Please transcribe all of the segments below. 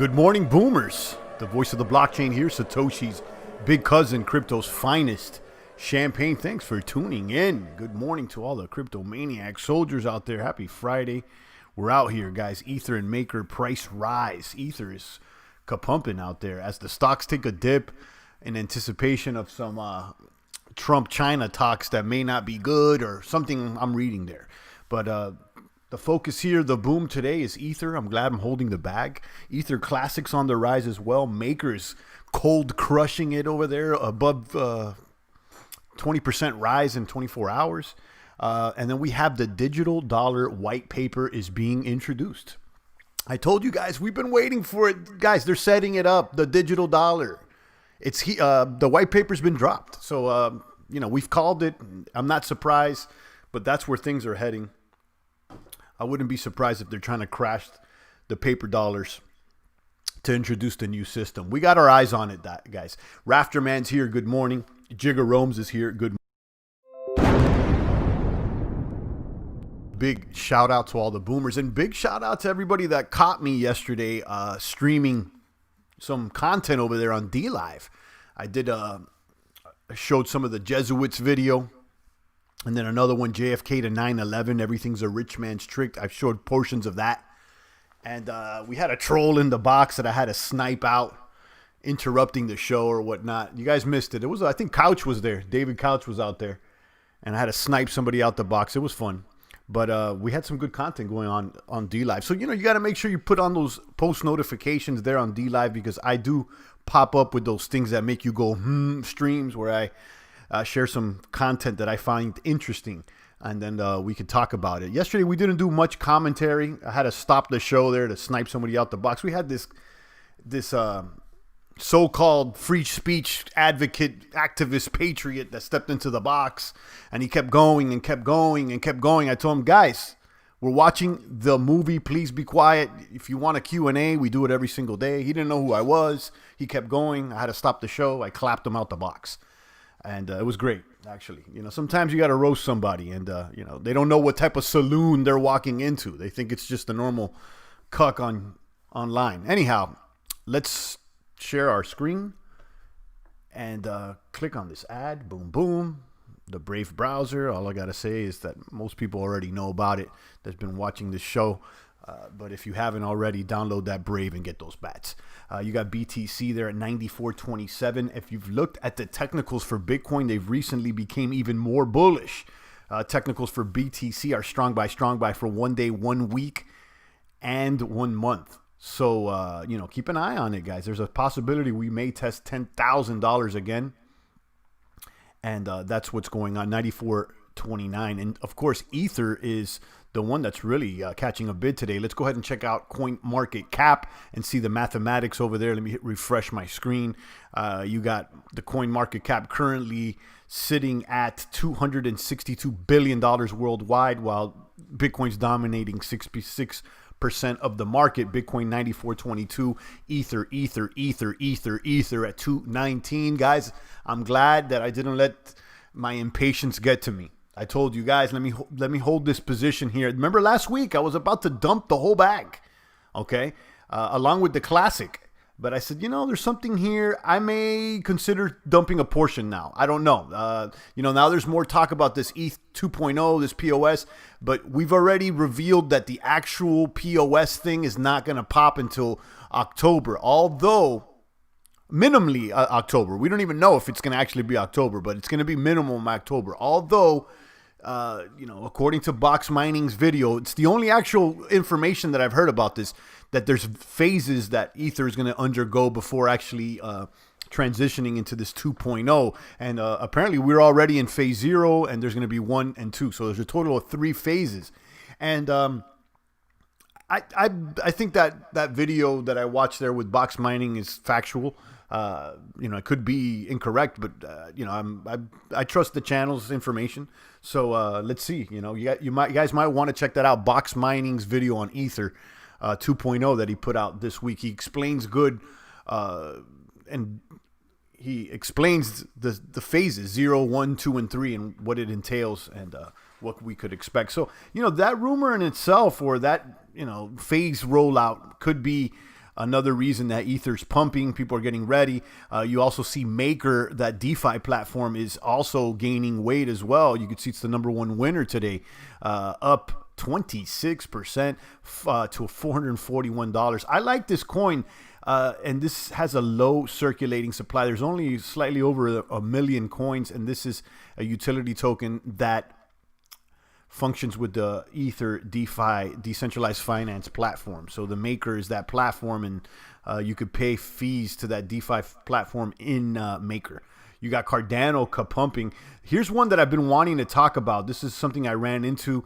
Good morning, boomers. The voice of the blockchain here, Satoshi's big cousin, crypto's finest. Champagne, thanks for tuning in. Good morning to all the crypto maniac soldiers out there. Happy Friday. We're out here, guys. Ether and Maker price rise. Ether is kapumping out there as the stocks take a dip in anticipation of some Trump-China talks that may not be good or something I'm reading there. But the focus here, the boom today is Ether. I'm glad I'm holding the bag. Ether Classics on the rise as well. Maker's cold crushing it over there above 20% rise in 24 hours. And then we have the digital dollar white paper is being introduced. I told you guys, we've been waiting for it. Guys, they're setting it up, the digital dollar. It's the white paper's been dropped. So, we've called it. I'm not surprised, but that's where things are heading. I wouldn't be surprised if they're trying to crash the paper dollars to introduce the new system. We got our eyes on it, guys. Rafterman's here. Good morning. Jigger Rome's is here. Good morning. Big shout out to all the boomers and big shout out to everybody that caught me yesterday streaming some content over there on DLive. I did I showed some of the Jesuits video. And then another one, JFK to 9/11, everything's a rich man's trick. I've showed portions of that. And we had a troll in the box that I had to snipe out, interrupting the show or whatnot. You guys missed it. I think Couch was there. David Couch was out there. And I had to snipe somebody out the box. It was fun. But we had some good content going on DLive. So, you got to make sure you put on those post notifications there on DLive because I do pop up with those things that make you go, streams where I share some content that I find interesting, and then we could talk about it. Yesterday, we didn't do much commentary. I had to stop the show there to snipe somebody out the box. We had this so-called free speech advocate, activist, patriot that stepped into the box, and he kept going and kept going and kept going. I told him, guys, we're watching the movie. Please be quiet. If you want a Q&A, we do it every single day. He didn't know who I was. He kept going. I had to stop the show. I clapped him out the box. And it was great, actually. Sometimes you got to roast somebody, and they don't know what type of saloon they're walking into. They think it's just a normal cuck online. Anyhow, let's share our screen and click on this ad. Boom, boom. The Brave browser. All I got to say is that most people already know about it that's been watching this show. But if you haven't already, download that Brave and get those bats. You got BTC there at 94.27. If you've looked at the technicals for Bitcoin, they've recently became even more bullish. Technicals for BTC are strong buy for 1 day, 1 week, and 1 month. So, keep an eye on it, guys. There's a possibility we may test $10,000 again. And that's what's going on, 94.29. And, of course, Ether is the one that's really catching a bid today. Let's go ahead and check out CoinMarketCap and see the mathematics over there. Let me hit refresh my screen. You got the CoinMarketCap currently sitting at $262 billion worldwide, while Bitcoin's dominating 66% of the market. Bitcoin 94.22, Ether at 219. Guys, I'm glad that I didn't let my impatience get to me. I told you guys, let me hold this position here. Remember last week I was about to dump the whole bag, okay, along with the classic. But I said, there's something here. I may consider dumping a portion now. I don't know. Now there's more talk about this ETH 2.0, this POS. But we've already revealed that the actual POS thing is not going to pop until October. Although minimally October. We don't even know if it's going to actually be October, but it's going to be minimum October. Although, according to Box Mining's video, it's the only actual information that I've heard about this, that there's phases that Ether is going to undergo before actually transitioning into this 2.0. And apparently we're already in phase 0, and there's going to be 1 and 2. So there's a total of 3 phases. And I think that video that I watched there with Box Mining is factual. It could be incorrect, but I trust the channel's information. So let's see. You guys might want to check that out. Box Mining's video on Ether 2.0 that he put out this week. He explains good, and he explains the phases 0, 1, 2, and 3, and what it entails, and what we could expect. So that rumor in itself, or that phase rollout, could be Another reason that Ether's pumping, people are getting ready. You also see Maker, that DeFi platform, is also gaining weight as well. You can see it's the #1 winner today, up 26% to $441. I like this coin, and this has a low circulating supply. There's only slightly over a million coins, and this is a utility token that functions with the Ether DeFi, decentralized finance platform. So the Maker is that platform, and you could pay fees to that DeFi platform in Maker. You got Cardano pumping. Here's one that I've been wanting to talk about. This is something I ran into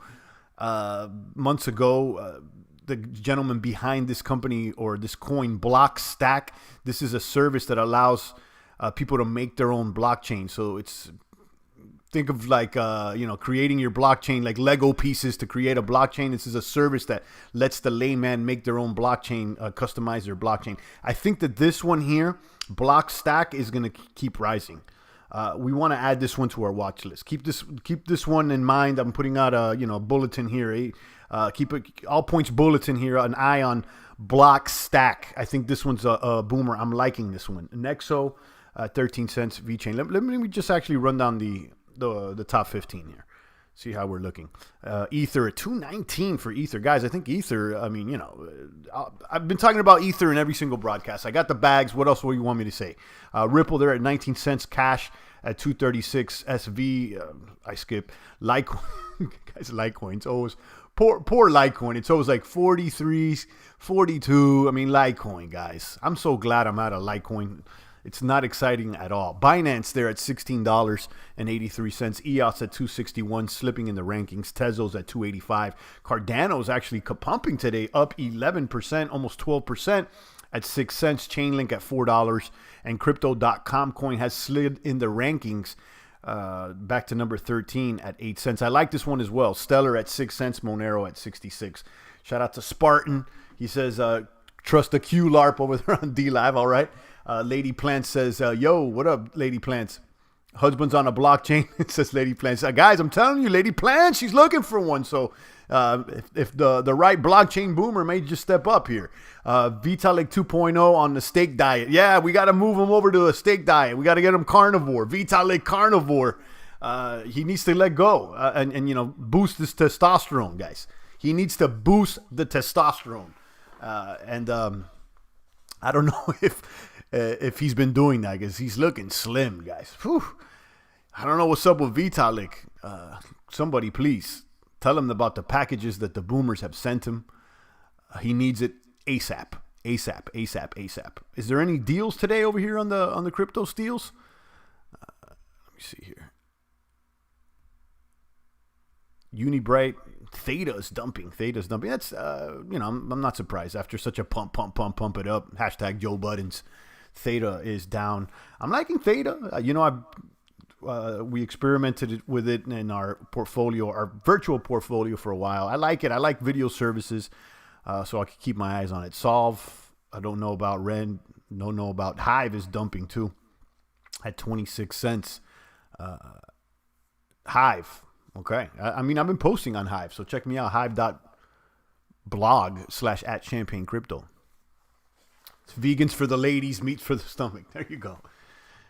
months ago. The gentleman behind this company, or this coin, Block Stack. This is a service that allows people to make their own blockchain. So it's, think of like, creating your blockchain, like Lego pieces to create a blockchain. This is a service that lets the layman make their own blockchain, customize their blockchain. I think that this one here, Block Stack, is going to keep rising. We want to add this one to our watch list. Keep this one in mind. I'm putting out a bulletin here. Keep it all points bulletin here. An eye on Block Stack. I think this one's a boomer. I'm liking this one. Nexo, 13 cents VeChain. Let me just actually run down the top 15 here. See how we're looking. Ether at 219 for Ether. Guys, I think Ether, I've been talking about Ether in every single broadcast. I got the bags. What else will you want me to say? Ripple there at 19 cents. Cash at 236. SV, I skip. Litecoin. Guys, Litecoin. It's always, poor Litecoin. It's always like 43, 42. I mean, Litecoin, guys. I'm so glad I'm out of Litecoin. It's not exciting at all. Binance there at $16.83. EOS at 261, slipping in the rankings. Tezos at 285. Cardano's actually pumping today, up 11%, almost 12% at 6 cents. Chainlink at $4. And Crypto.com coin has slid in the rankings back to number 13 at 8 cents. I like this one as well. Stellar at 6 cents. Monero at 66. Shout out to Spartan. He says, trust the Q LARP over there on DLive. All right. Lady Plants says, yo, what up, Lady Plants? Husband's on a blockchain. It says Lady Plants. Guys, I'm telling you, Lady Plants, she's looking for one. So if the right blockchain boomer may just step up here. Vitalik 2.0 on the steak diet. Yeah, we got to move him over to a steak diet. We got to get him carnivore. Vitalik carnivore. He needs to let go and boost this testosterone, guys. He needs to boost the testosterone. I don't know if he's been doing that, because he's looking slim, guys. Whew. I don't know what's up with Vitalik. Somebody please tell him about the packages that the boomers have sent him. He needs it ASAP. Is there any deals today over here on the crypto steals? Let me see here. Unibright, Theta's dumping. That's I'm not surprised after such a pump it up. Hashtag Joe Buttons. Theta is down. I'm liking Theta. We experimented with it in our portfolio, our virtual portfolio, for a while. I like it. I like video services, so I can keep my eyes on it. Solve, I don't know about. Ren, don't know about. Hive is dumping too at 26 cents. Hive. Okay. I've been posting on Hive, so check me out. Hive.blog/@champagnecrypto. It's vegans for the ladies, meat for the stomach. There you go.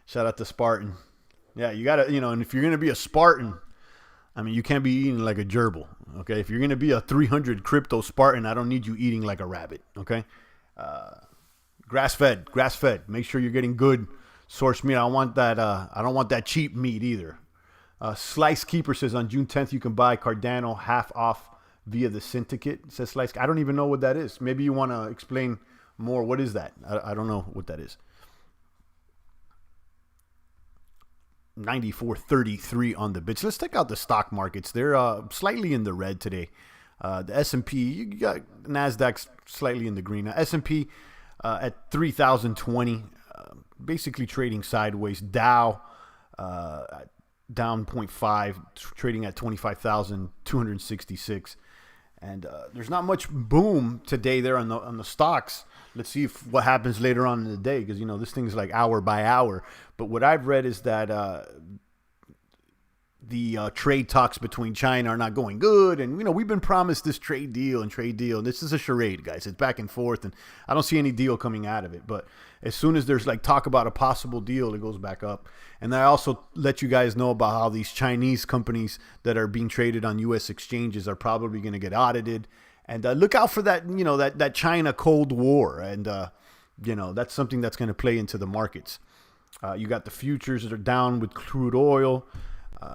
Shout out to Spartan. Yeah, you got to, and if you're going to be a Spartan, you can't be eating like a gerbil, okay? If you're going to be a 300 crypto Spartan, I don't need you eating like a rabbit, okay? Grass-fed. Make sure you're getting good source meat. I don't want that cheap meat either. Slice Keeper says on June 10th you can buy Cardano half off via the syndicate. It says Slice. I don't even know what that is. Maybe you want to explain more. What is that? I don't know what that is. 94.33 on the bits. Let's check out the stock markets. They're slightly in the red today. The S&P, you got NASDAQ slightly in the green. S&P at 3,020, basically trading sideways. Dow down 0.5, trading at 25,266. And there's not much boom today there on the stocks. Let's see what happens later on in the day, because this thing's like hour by hour. But what I've read is that the trade talks between China are not going good. And, we've been promised this trade deal. And this is a charade, guys. It's back and forth. And I don't see any deal coming out of it. But as soon as there's like talk about a possible deal, it goes back up. And I also let you guys know about how these Chinese companies that are being traded on U.S. exchanges are probably going to get audited. And look out for that, that China Cold War. And, that's something that's going to play into the markets. You got the futures that are down with crude oil.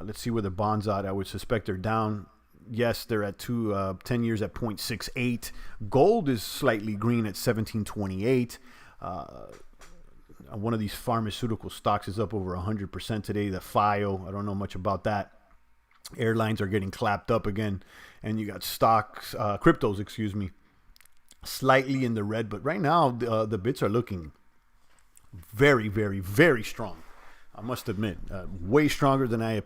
Let's see where the bonds are. I would suspect they're down. Yes, they're at 10 years at 0.68. Gold is slightly green at 1728. One of these pharmaceutical stocks is up over 100% today. The FIO, I don't know much about that. Airlines are getting clapped up again. And you got stocks, cryptos, slightly in the red. But right now, the bits are looking very, very, very strong. I must admit, way stronger than I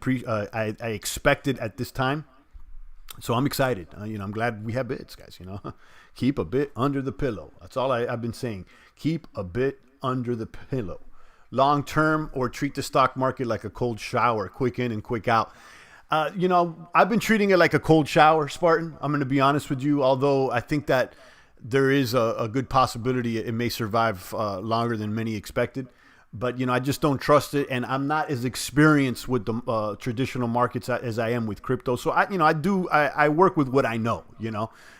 expected at this time. So I'm excited. I'm glad we have bits, guys. Keep a bit under the pillow. That's all I've been saying. Keep a bit under the pillow. Long term, or treat the stock market like a cold shower, quick in and quick out. I've been treating it like a cold shower, Spartan. I'm going to be honest with you, although I think that there is a good possibility it may survive longer than many expected. But, I just don't trust it. And I'm not as experienced with the traditional markets as I am with crypto. So, I work with what I know,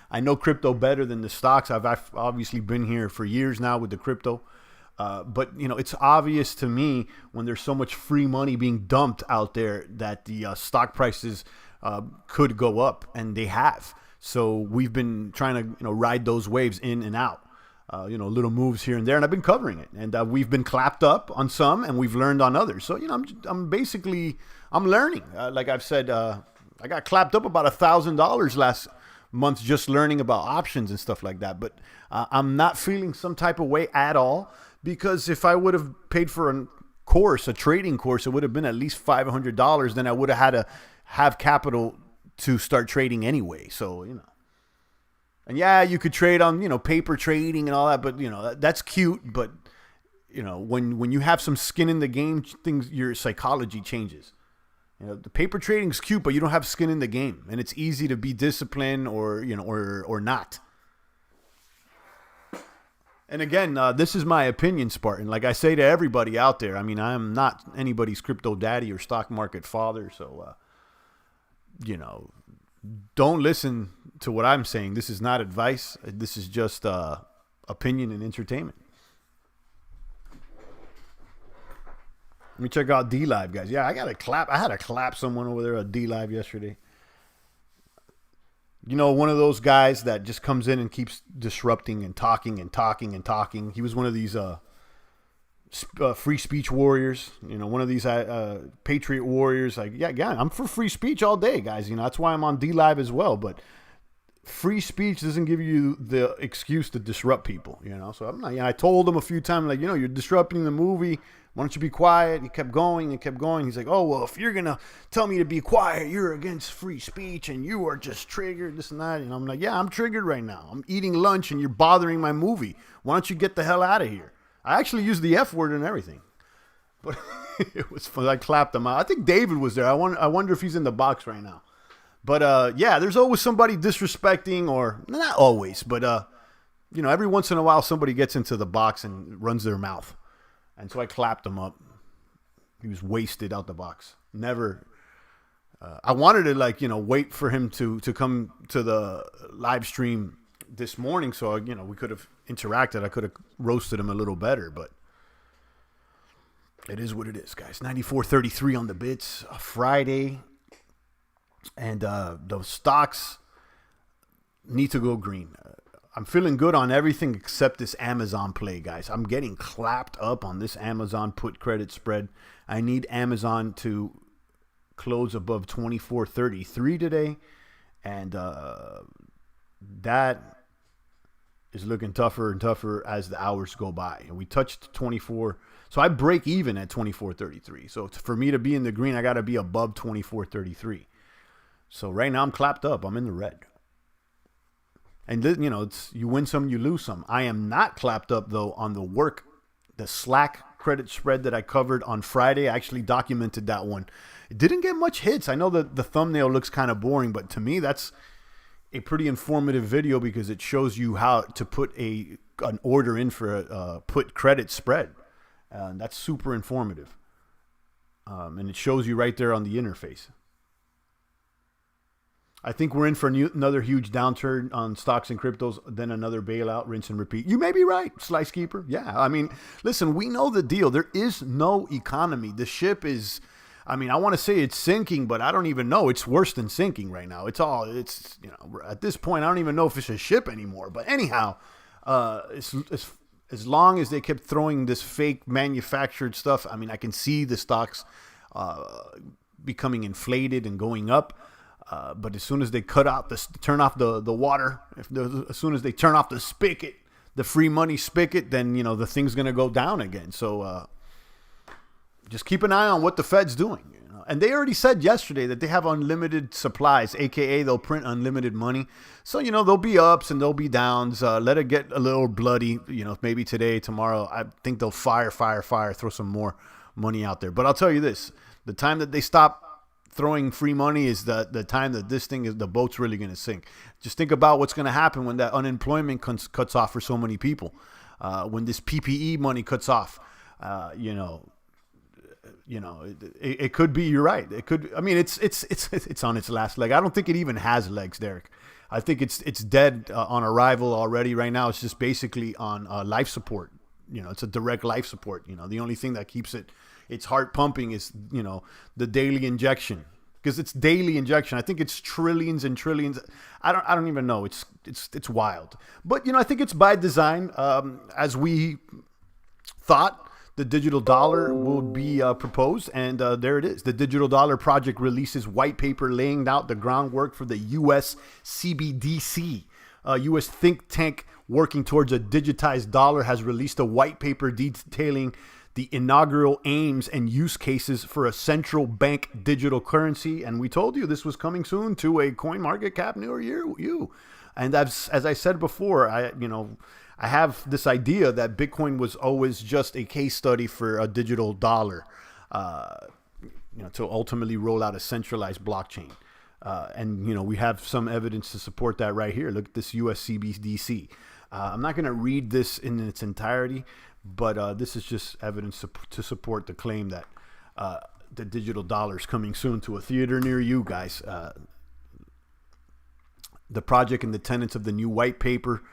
I know crypto better than the stocks. I've obviously been here for years now with the crypto. But, it's obvious to me when there's so much free money being dumped out there that the stock prices could go up, and they have. So we've been trying to, ride those waves in and out. Little moves here and there, and I've been covering it. And we've been clapped up on some, and we've learned on others. So, I'm learning. Like I've said, I got clapped up about $1,000 last month just learning about options and stuff like that. But I'm not feeling some type of way at all, because if I would have paid for a trading course, it would have been at least $500. Then I would have had to have capital to start trading anyway. So, and yeah, you could trade on, paper trading and all that, but, that's cute. But, when you have some skin in the game, your psychology changes. The paper trading's cute, but you don't have skin in the game, and it's easy to be disciplined or not. And again, this is my opinion, Spartan. Like I say to everybody out there, I am not anybody's crypto daddy or stock market father. So, don't listen to what I'm saying. This is not advice. This is just opinion and entertainment. Let me check out D-Live, guys. Yeah, I had to clap someone over there at D-Live yesterday. One of those guys that just comes in and keeps disrupting and talking and talking and talking. He was one of these free speech warriors, one of these patriot warriors. Like, yeah, I'm for free speech all day, guys. That's why I'm on D-Live as well. But free speech doesn't give you the excuse to disrupt people, So I'm not. I told him a few times, like, you're disrupting the movie. Why don't you be quiet? He kept going and kept going. He's like, oh, well, if you're going to tell me to be quiet, you're against free speech and you are just triggered, this and that. And I'm like, yeah, I'm triggered right now. I'm eating lunch and you're bothering my movie. Why don't you get the hell out of here? I actually used the F word and everything. But it was fun. I clapped him out. I think David was there. I wonder if he's in the box right now. But, yeah, there's always somebody disrespecting, or not always, but, every once in a while somebody gets into the box and runs their mouth. And so I clapped him up. He was wasted out the box. Never. I wanted to wait for him to come to the live stream this morning. So, we could have interacted. I could have roasted him a little better, but it is what it is, guys. 94.33 on the bits. Friday. And the stocks need to go green. I'm feeling good on everything except this Amazon play, guys. I'm getting clapped up on this Amazon put credit spread. I need Amazon to close above 24.33 today. And that is looking tougher and tougher as the hours go by. And we touched 24. So I break even at 24.33. So for me to be in the green, I got to be above 24.33. So right now I'm clapped up. I'm in the red. And, it's you win some, you lose some. I am not clapped up, though, on the Slack credit spread that I covered on Friday. I actually documented that one. It didn't get much hits. I know that the thumbnail looks kind of boring, but to me, that's a pretty informative video because it shows you how to put an order in for a put credit spread. That's super informative. And it shows you right there on the interface. I think we're in for another huge downturn on stocks and cryptos, then another bailout, rinse and repeat. You may be right, Slice Keeper. Yeah, I mean, listen, we know the deal. There is no economy. The ship is, I mean, I want to say it's sinking, but I don't even know. It's worse than sinking right now. It's at this point, I don't even know if it's a ship anymore. But anyhow, as long as they kept throwing this fake manufactured stuff, I mean, I can see the stocks becoming inflated and going up. But as soon as they turn off the water, as soon as they turn off the spigot, the free money spigot, then, the thing's going to go down again. So just keep an eye on what the Fed's doing. And they already said yesterday that they have unlimited supplies, a.k.a. they'll print unlimited money. So, there'll be ups and there'll be downs. Let it get a little bloody, maybe today, tomorrow. I think they'll fire, throw some more money out there. But I'll tell you this, the time that they stop throwing free money is the time that the boat's really going to sink. Just think about what's going to happen when that unemployment cuts off for so many people. When this PPE money cuts off, it could be, you're right. It could, I mean, it's on its last leg. I don't think it even has legs, Derek. I think it's dead on arrival already. Right now, it's just basically on life support. It's a direct life support. The only thing that keeps its heart pumping is, the daily injection, because it's daily injection. I think it's trillions and trillions. I don't even know. It's wild. But, I think it's by design. As we thought, the digital dollar will be proposed, and there it is. The Digital Dollar Project releases white paper laying out the groundwork for the U.S. CBDC. U.S. think tank working towards a digitized dollar has released a white paper detailing the inaugural aims and use cases for a central bank digital currency. And we told you this was coming soon to a coin market cap near you. And as I said before, I have this idea that Bitcoin was always just a case study for a digital dollar, to ultimately roll out a centralized blockchain. And we have some evidence to support that right here. Look at this US CBDC. I'm not going to read this in its entirety, but this is just evidence to support the claim that the digital dollar is coming soon to a theater near you guys. The project and the tenets of the new white paper,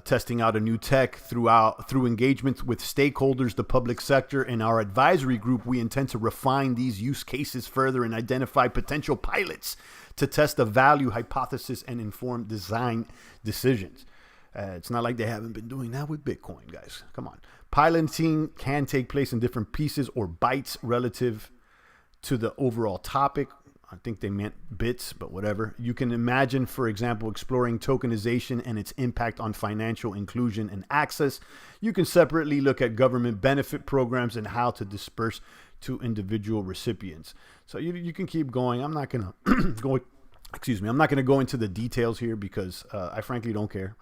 testing out a new tech through engagements with stakeholders, the public sector, and our advisory group. We intend to refine these use cases further and identify potential pilots to test the value hypothesis and inform design decisions. It's not like they haven't been doing that with Bitcoin, guys. Come on. Piloting can take place in different pieces or bytes relative to the overall topic. I think they meant bits, but whatever. You can imagine, for example, exploring tokenization and its impact on financial inclusion and access. You can separately look at government benefit programs and how to disperse to individual recipients. So you can keep going. I'm not going to go. Excuse me. I'm not going to go into the details here because I frankly don't care.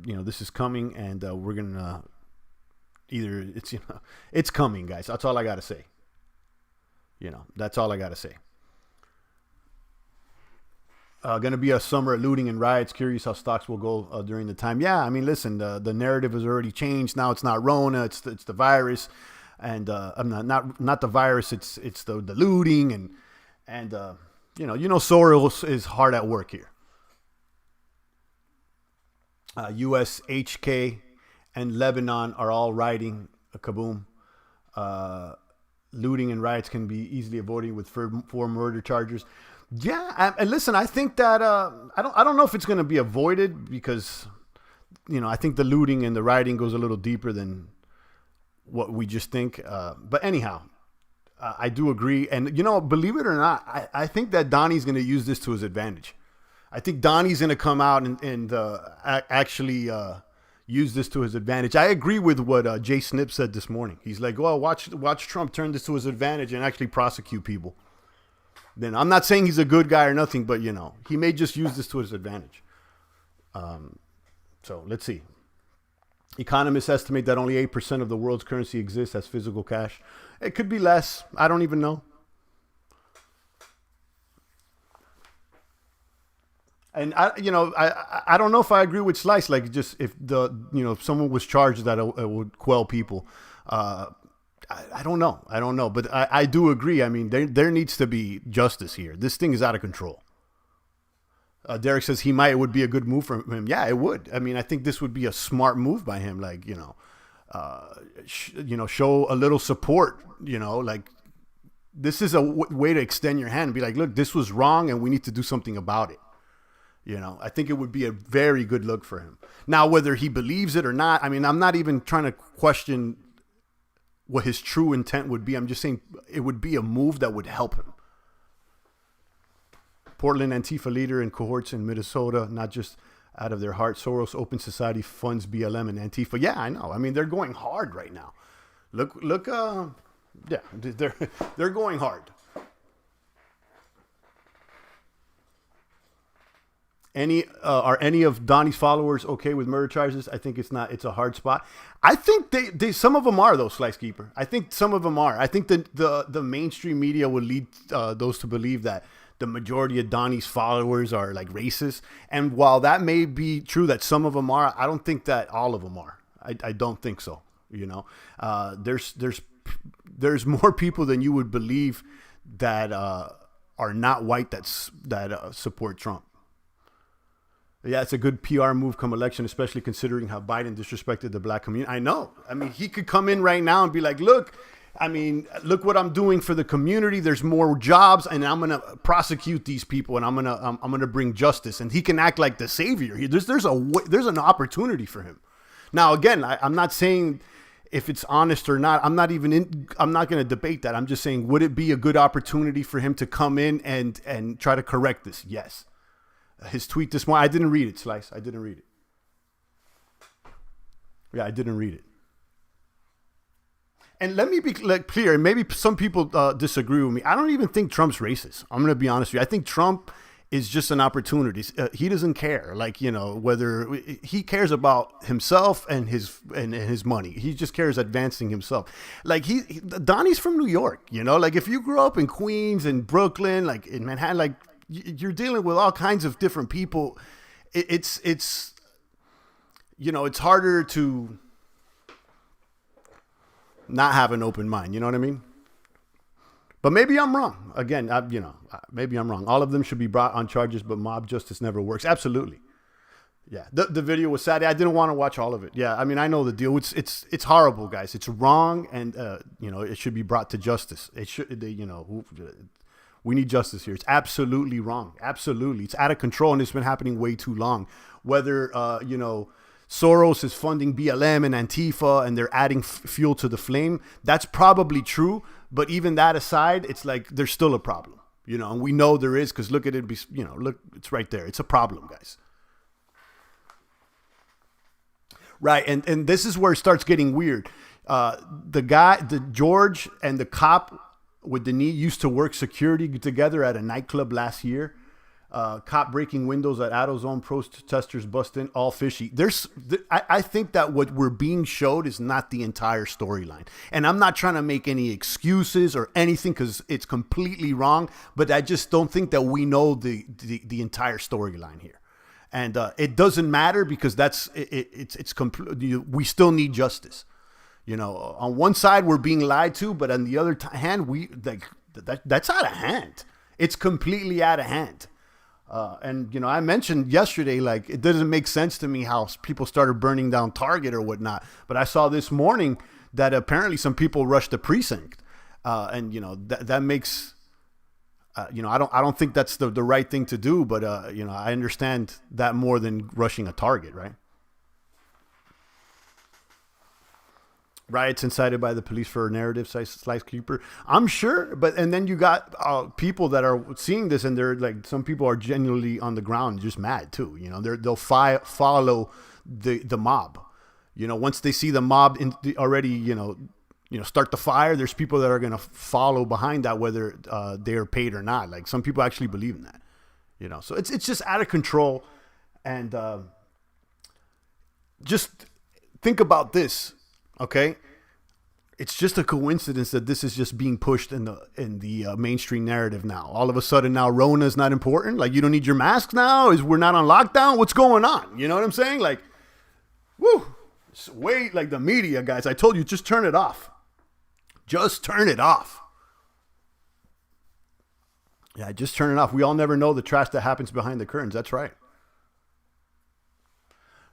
This is coming, and we're gonna it's coming, guys. That's all I gotta say. That's all I gotta say. Going to be a summer of looting and riots. Curious how stocks will go during the time. Yeah, I mean, listen, the narrative has already changed. Now it's not Rona, it's the virus, and I'm not the virus. It's the looting and Soros is hard at work here. U.S., HK, and Lebanon are all riding a kaboom. Looting and riots can be easily avoided with 4 murder charges. Yeah, and listen, I think that I don't know if it's going to be avoided because I think the looting and the rioting goes a little deeper than what we just think. But anyhow, I do agree, and believe it or not, I think that Donnie's going to use this to his advantage. I think Donnie's going to come out and actually use this to his advantage. I agree with what Jay Snip said this morning. He's like, well, watch Trump turn this to his advantage and actually prosecute people. Then I'm not saying he's a good guy or nothing, but he may just use this to his advantage. So let's see. Economists estimate that only 8% of the world's currency exists as physical cash. It could be less. I don't even know. And I don't know if I agree with Slice. Like, just if if someone was charged that it would quell people. I don't know. I don't know. But I do agree. I mean, there needs to be justice here. This thing is out of control. Derek says it would be a good move for him. Yeah, it would. I mean, I think this would be a smart move by him. Like, show a little support, like this is a way to extend your hand and be like, look, this was wrong and we need to do something about it. I think it would be a very good look for him. Now, whether he believes it or not, I mean, I'm not even trying to question what his true intent would be. I'm just saying it would be a move that would help him. Portland Antifa leader in cohorts in Minnesota, not just out of their heart. Soros Open Society funds BLM and Antifa. Yeah, I know. I mean, they're going hard right now. Look, yeah, they're going hard. Are any of Donnie's followers okay with murder charges? I think it's not. It's a hard spot. I think they some of them are, though, Slice Keeper. I think some of them are. I think the mainstream media will lead those to believe that the majority of Donnie's followers are like racist. And while that may be true that some of them are, I don't think that all of them are. I don't think so. There's more people than you would believe that are not white that support Trump. Yeah, it's a good PR move come election, especially considering how Biden disrespected the black community. I know. I mean, he could come in right now and be like, look what I'm doing for the community. There's more jobs, and I'm going to prosecute these people, and I'm going to bring justice. And he can act like the savior. There's an opportunity for him. Now, again, I'm not saying if it's honest or not. I'm not going to debate that. I'm just saying, would it be a good opportunity for him to come in and try to correct this? Yes. His tweet this morning, I didn't read it, Slice. I didn't read it. Yeah, I didn't read it. And let me be clear, and maybe some people disagree with me. I don't even think Trump's racist. I'm going to be honest with you. I think Trump is just an opportunity. He doesn't care, whether he cares about himself and his money. He just cares advancing himself. Like Donnie's from New York, like if you grew up in Queens and Brooklyn, like in Manhattan, like you're dealing with all kinds of different people. It's harder to not have an open mind. You know what I mean? But maybe I'm wrong. Again, maybe I'm wrong. All of them should be brought on charges, but mob justice never works. Absolutely. Yeah. The video was sad. I didn't want to watch all of it. Yeah. I mean, I know the deal. It's horrible, guys. It's wrong. And, it should be brought to justice. It should, we need justice here. It's absolutely wrong. Absolutely. It's out of control, and it's been happening way too long. Whether, Soros is funding BLM and Antifa and they're adding fuel to the flame, that's probably true. But even that aside, it's like there's still a problem, and we know there is because look at it. Look, it's right there. It's a problem, guys. Right. And this is where it starts getting weird. The George and the cop with the knee used to work security together at a nightclub last year. Cop breaking windows at AutoZone, protesters bust in, all fishy. I think that what we're being showed is not the entire storyline. And I'm not trying to make any excuses or anything because it's completely wrong, but I just don't think that we know the entire storyline here. And it doesn't matter because it's complete. We still need justice. On one side we're being lied to, but on the other hand, that's out of hand. It's completely out of hand. And I mentioned yesterday, like, it doesn't make sense to me how people started burning down Target or whatnot. But I saw this morning that apparently some people rushed the precinct. And that makes, I don't think that's the right thing to do. But, I understand that more than rushing a Target, right? Riots incited by the police for a narrative, Slice Keeper. I'm sure, and then you got people that are seeing this, and they're like, some people are genuinely on the ground just mad too. They'll follow the mob. Once they see the mob already, start the fire. There's people that are going to follow behind that, whether they are paid or not. Like some people actually believe in that. So it's just out of control, and just think about this, okay? It's just a coincidence that this is just being pushed in the mainstream narrative now. All of a sudden now Rona is not important. Like, you don't need your mask now? We're not on lockdown? What's going on? You know what I'm saying? Like, woo. Wait, like the media, guys. I told you, just turn it off. Just turn it off. Yeah, just turn it off. We all never know the trash that happens behind the curtains. That's right.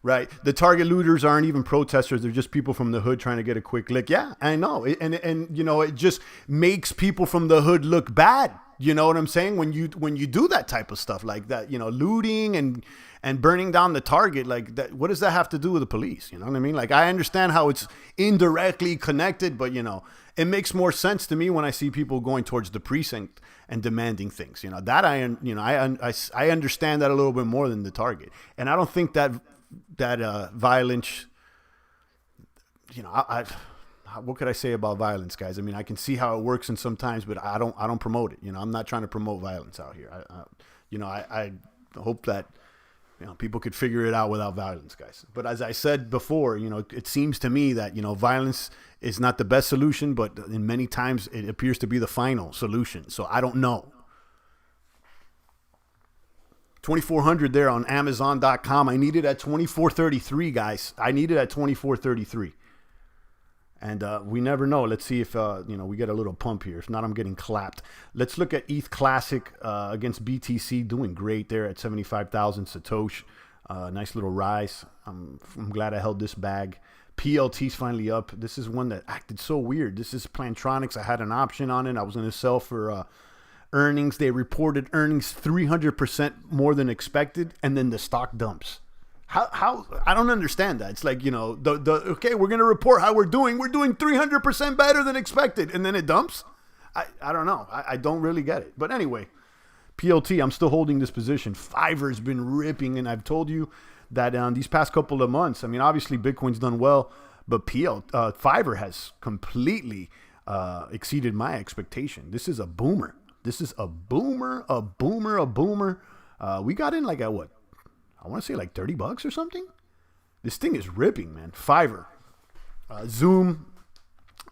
Right. The target looters aren't even protesters. They're just people from the hood trying to get a quick lick. Yeah, I know. And you know, it just makes people from the hood look bad. You know what I'm saying? When you do that type of stuff like that, you know, looting and burning down the target, like that, what does that have to do with the police? You know what I mean? Like, I understand how it's indirectly connected, but, you know, it makes more sense to me when I see people going towards the precinct and demanding things. You know, that I understand that a little bit more than the target. And I don't think that violence, you know, what could I say about violence, guys? I mean, I can see how it works in sometimes, but I don't promote it. You know, I'm not trying to promote violence out here. I hope that, you know, people could figure it out without violence, guys. But as I said before, you know, it seems to me that, you know, violence is not the best solution, but in many times it appears to be the final solution. So I don't know. 2,400 there on Amazon.com. I need it at 2,433, guys. I need it at 2,433. And we never know. Let's see if, we get a little pump here. If not, I'm getting clapped. Let's look at ETH Classic against BTC. Doing great there at 75,000 Satoshi. Nice little rise. I'm glad I held this bag. PLT's finally up. This is one that acted so weird. This is Plantronics. I had an option on it. I was going to sell for earnings. They reported earnings 300% more than expected, and then the stock dumps. How I don't understand that. It's like, you know, okay, we're going to report how we're doing 300% better than expected, and then it dumps. I don't know. I don't really get it. But anyway, PLT, I'm still holding this position. Fiverr's been ripping, and I've told you that these past couple of months, I mean, obviously Bitcoin's done well, but Fiverr has completely exceeded my expectation. This is a boomer. This is a boomer. We got in like at what? I want to say like $30 or something. This thing is ripping, man. Fiverr. Zoom.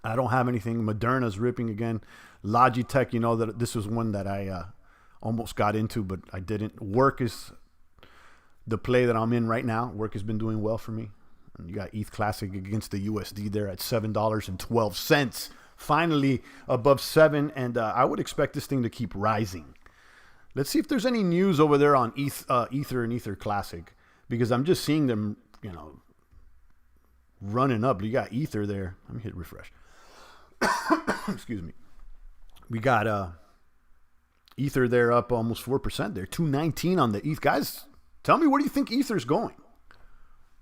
I don't have anything. Moderna's ripping again. Logitech, you know that this was one that I almost got into, but I didn't. Work is the play that I'm in right now. Work has been doing well for me. And you got ETH Classic against the USD there at $7.12. Finally above 7, and I would expect this thing to keep rising. Let's see if there's any news over there on Ether and Ether Classic, because I'm just seeing them, you know, running up. You got Ether there. Let me hit refresh. Excuse me. We got Ether there up almost 4% there. 219 on the ETH. Guys, tell me, where do you think Ether's going?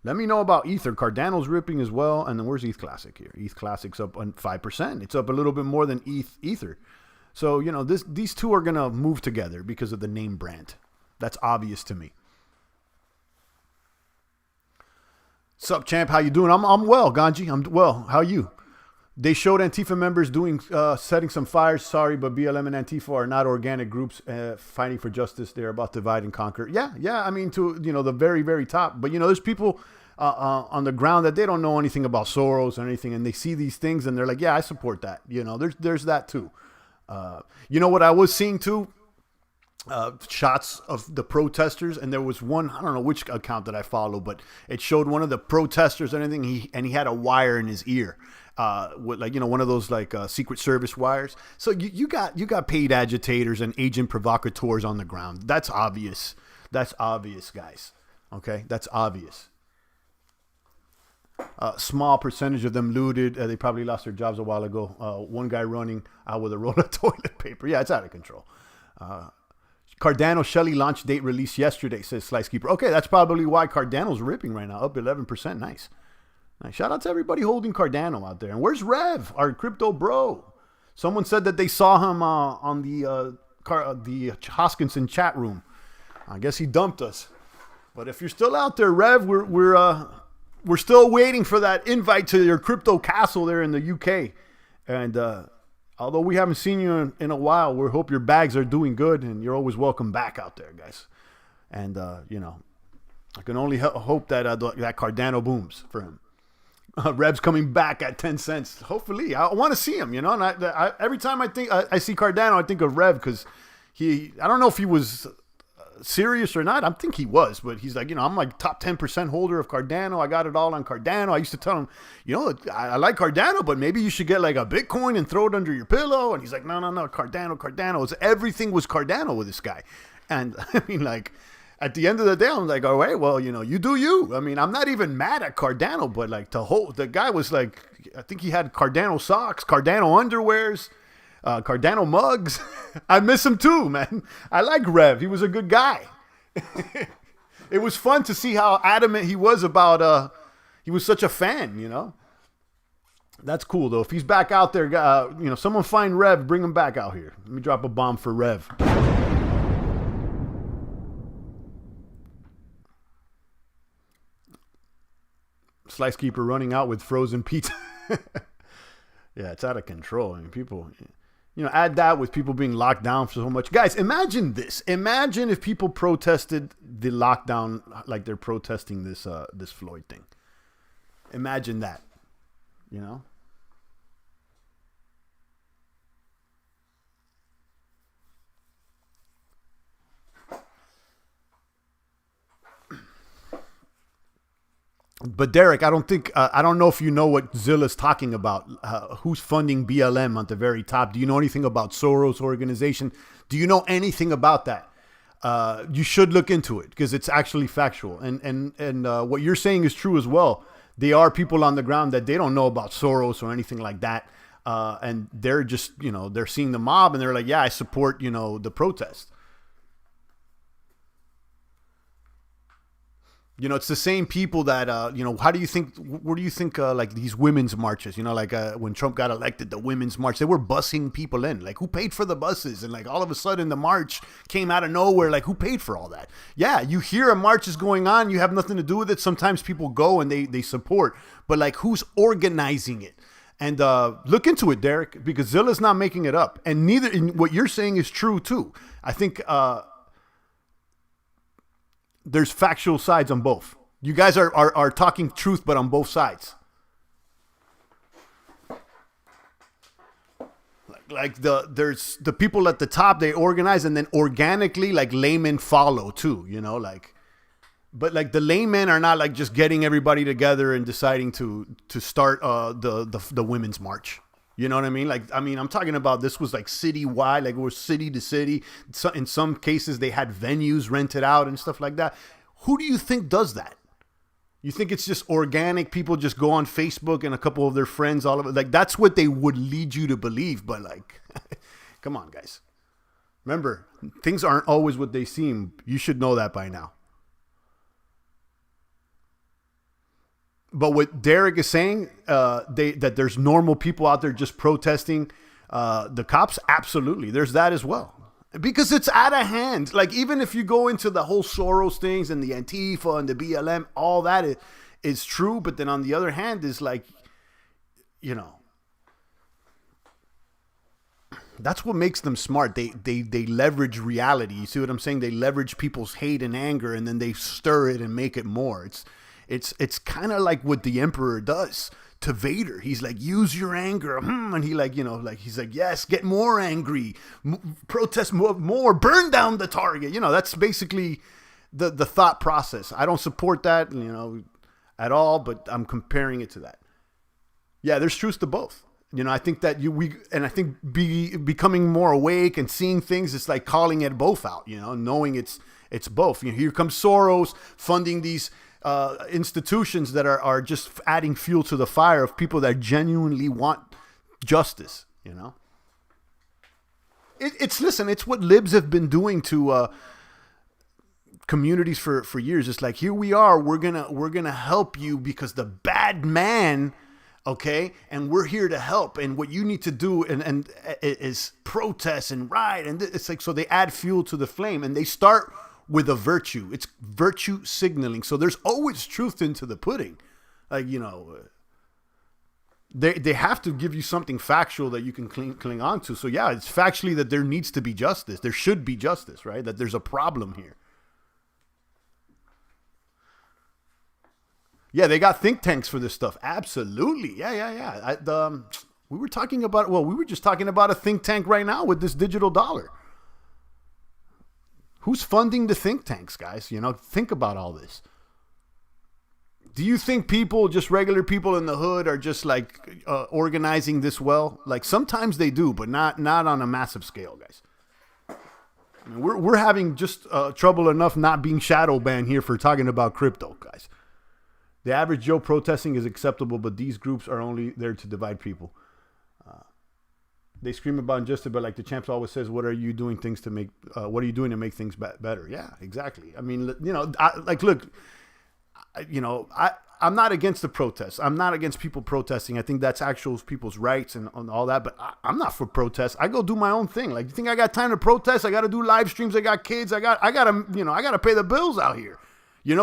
Let me know about Ether. Cardano's ripping as well. And then where's ETH Classic here? ETH Classic's up on 5%. It's up a little bit more than Ether. So, you know, these two are going to move together because of the name brand. That's obvious to me. Sup, champ? How you doing? I'm well, Ganji. I'm well. How are you? They showed Antifa members setting some fires. Sorry, but BLM and Antifa are not organic groups fighting for justice. They're about to divide and conquer. Yeah. I mean, to, you know, the very, very top. But, you know, there's people on the ground that they don't know anything about Soros or anything, and they see these things and they're like, yeah, I support that. You know, there's that too. You know what I was seeing too? Shots of the protesters, and there was one, I don't know which account that I follow, but it showed one of the protesters and everything. He had a wire in his ear, with, like, you know, one of those like Secret Service wires. So you got paid agitators and agent provocateurs on the ground. That's obvious. That's obvious, guys. Okay, that's obvious. Small percentage of them looted. They probably lost their jobs a while ago. One guy running out with a roll of toilet paper. Yeah, it's out of control. Cardano Shelly launch date released yesterday, says Slicekeeper. Okay, that's probably why Cardano's ripping right now, up 11%. Nice. Shout out to everybody holding Cardano out there. And where's Rev, our crypto bro? Someone said that they saw him on the Hoskinson chat room. I guess he dumped us. But if you're still out there, Rev, we're still waiting for that invite to your crypto castle there in the UK. And although we haven't seen you in a while, we hope your bags are doing good, and you're always welcome back out there, guys. And, you know, I can only hope that that Cardano booms for him. Rev's coming back at 10 cents. Hopefully, I want to see him. And every time I see Cardano, I think of Rev because I don't know if he was serious or not. I think he was, but he's like, I'm like top 10% holder of Cardano. I got it all on Cardano. I used to tell him, I like Cardano, but maybe you should get like a Bitcoin and throw it under your pillow. And he's like, no, Cardano. Everything was Cardano with this guy. And I mean, like, at the end of the day, I'm like, all right, well, you do you. I mean, I'm not even mad at Cardano, but like the guy was like, I think he had Cardano socks, Cardano underwears, Cardano mugs. I miss him too, man. I like Rev. He was a good guy. It was fun to see how adamant he was about, he was such a fan, That's cool, though. If he's back out there, someone find Rev, bring him back out here. Let me drop a bomb for Rev. Slice Keeper running out with frozen pizza. Yeah, it's out of control. I mean, people, add that with people being locked down for so much. Guys, imagine this. Imagine if people protested the lockdown like they're protesting this Floyd thing. Imagine that, But Derek, I don't know if you know what Zilla's talking about. Who's funding BLM at the very top? Do you know anything about Soros organization? Do you know anything about that? You should look into it because it's actually factual. And what you're saying is true as well. There are people on the ground that they don't know about Soros or anything like that. And they're just, they're seeing the mob and they're like, yeah, I support, the protest. It's the same people that, where do you think, like these women's marches, when Trump got elected, the women's march, they were busing people in. Like, who paid for the buses? And like, all of a sudden the march came out of nowhere. Like, who paid for all that? Yeah, you hear a march is going on. You have nothing to do with it. Sometimes people go and they support. But like, who's organizing it? And look into it, Derek, because Zilla's not making it up. And what you're saying is true, too. I think... there's factual sides on both. You guys are talking truth, but on both sides. Like there's the people at the top, they organize, and then organically, like laymen follow too. But like the laymen are not like just getting everybody together and deciding to start the women's march. You know what I mean? I'm talking about this was like citywide, like it was city to city. So in some cases, they had venues rented out and stuff like that. Who do you think does that? You think it's just organic? People just go on Facebook and a couple of their friends, all of it. Like that's what they would lead you to believe. But like, come on, guys. Remember, things aren't always what they seem. You should know that by now. But what Derek is saying, that there's normal people out there just protesting the cops, absolutely. There's that as well. Because it's out of hand. Like, even if you go into the whole Soros things and the Antifa and the BLM, all that is true. But then on the other hand is like, that's what makes them smart. They leverage reality. You see what I'm saying? They leverage people's hate and anger, and then they stir it and make it more. It's kind of like what the Emperor does to Vader. He's like, use your anger. And he he's like, yes, get more angry, protest more, burn down the target. That's basically the thought process. I don't support that, at all, but I'm comparing it to that. Yeah, there's truth to both. I think that I think becoming more awake and seeing things, it's like calling it both out, knowing it's both. Here comes Soros funding these institutions that are just adding fuel to the fire of people that genuinely want justice. It's what libs have been doing to communities for years. It's like, here we are, we're gonna help you because the bad man, okay, and we're here to help, and what you need to do and is protest and riot, and it's like, so they add fuel to the flame, and they start with a virtue. It's virtue signaling. So there's always truth into the pudding. Like, they have to give you something factual that you can cling on to. So yeah, it's factually that there needs to be justice. There should be justice, right? That there's a problem here. Yeah, they got think tanks for this stuff. Absolutely. Yeah. We were talking about, we were just talking about a think tank right now with this digital dollar. Who's funding the think tanks, guys? Think about all this. Do you think people, just regular people in the hood, are just like organizing this well? Like sometimes they do, but not on a massive scale, guys. I mean, we're having just trouble enough not being shadow banned here for talking about crypto, guys. The average Joe protesting is acceptable, but these groups are only there to divide people. They scream about injustice, but like the champs always says, what are you doing to make things better? Yeah, exactly. I mean, look. I'm not against the protests. I'm not against people protesting. I think that's actual people's rights and all that, but I'm not for protests. I go do my own thing. Like, you think I got time to protest? I got to do live streams. I got kids. I got to pay the bills out here.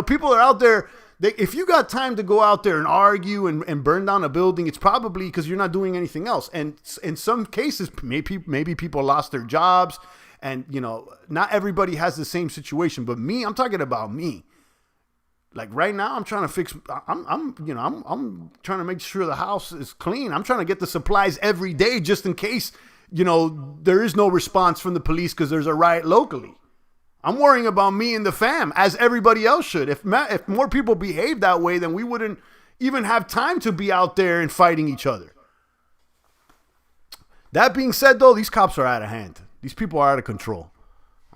People are out there. If you got time to go out there and argue and burn down a building, it's probably because you're not doing anything else. And in some cases, maybe people lost their jobs, and not everybody has the same situation. But I'm talking about me. Like right now, I'm trying to fix. I'm trying to make sure the house is clean. I'm trying to get the supplies every day, just in case there is no response from the police because there's a riot locally. I'm worrying about me and the fam, as everybody else should. If more people behave that way, then we wouldn't even have time to be out there and fighting each other. That being said, though, these cops are out of hand. These people are out of control.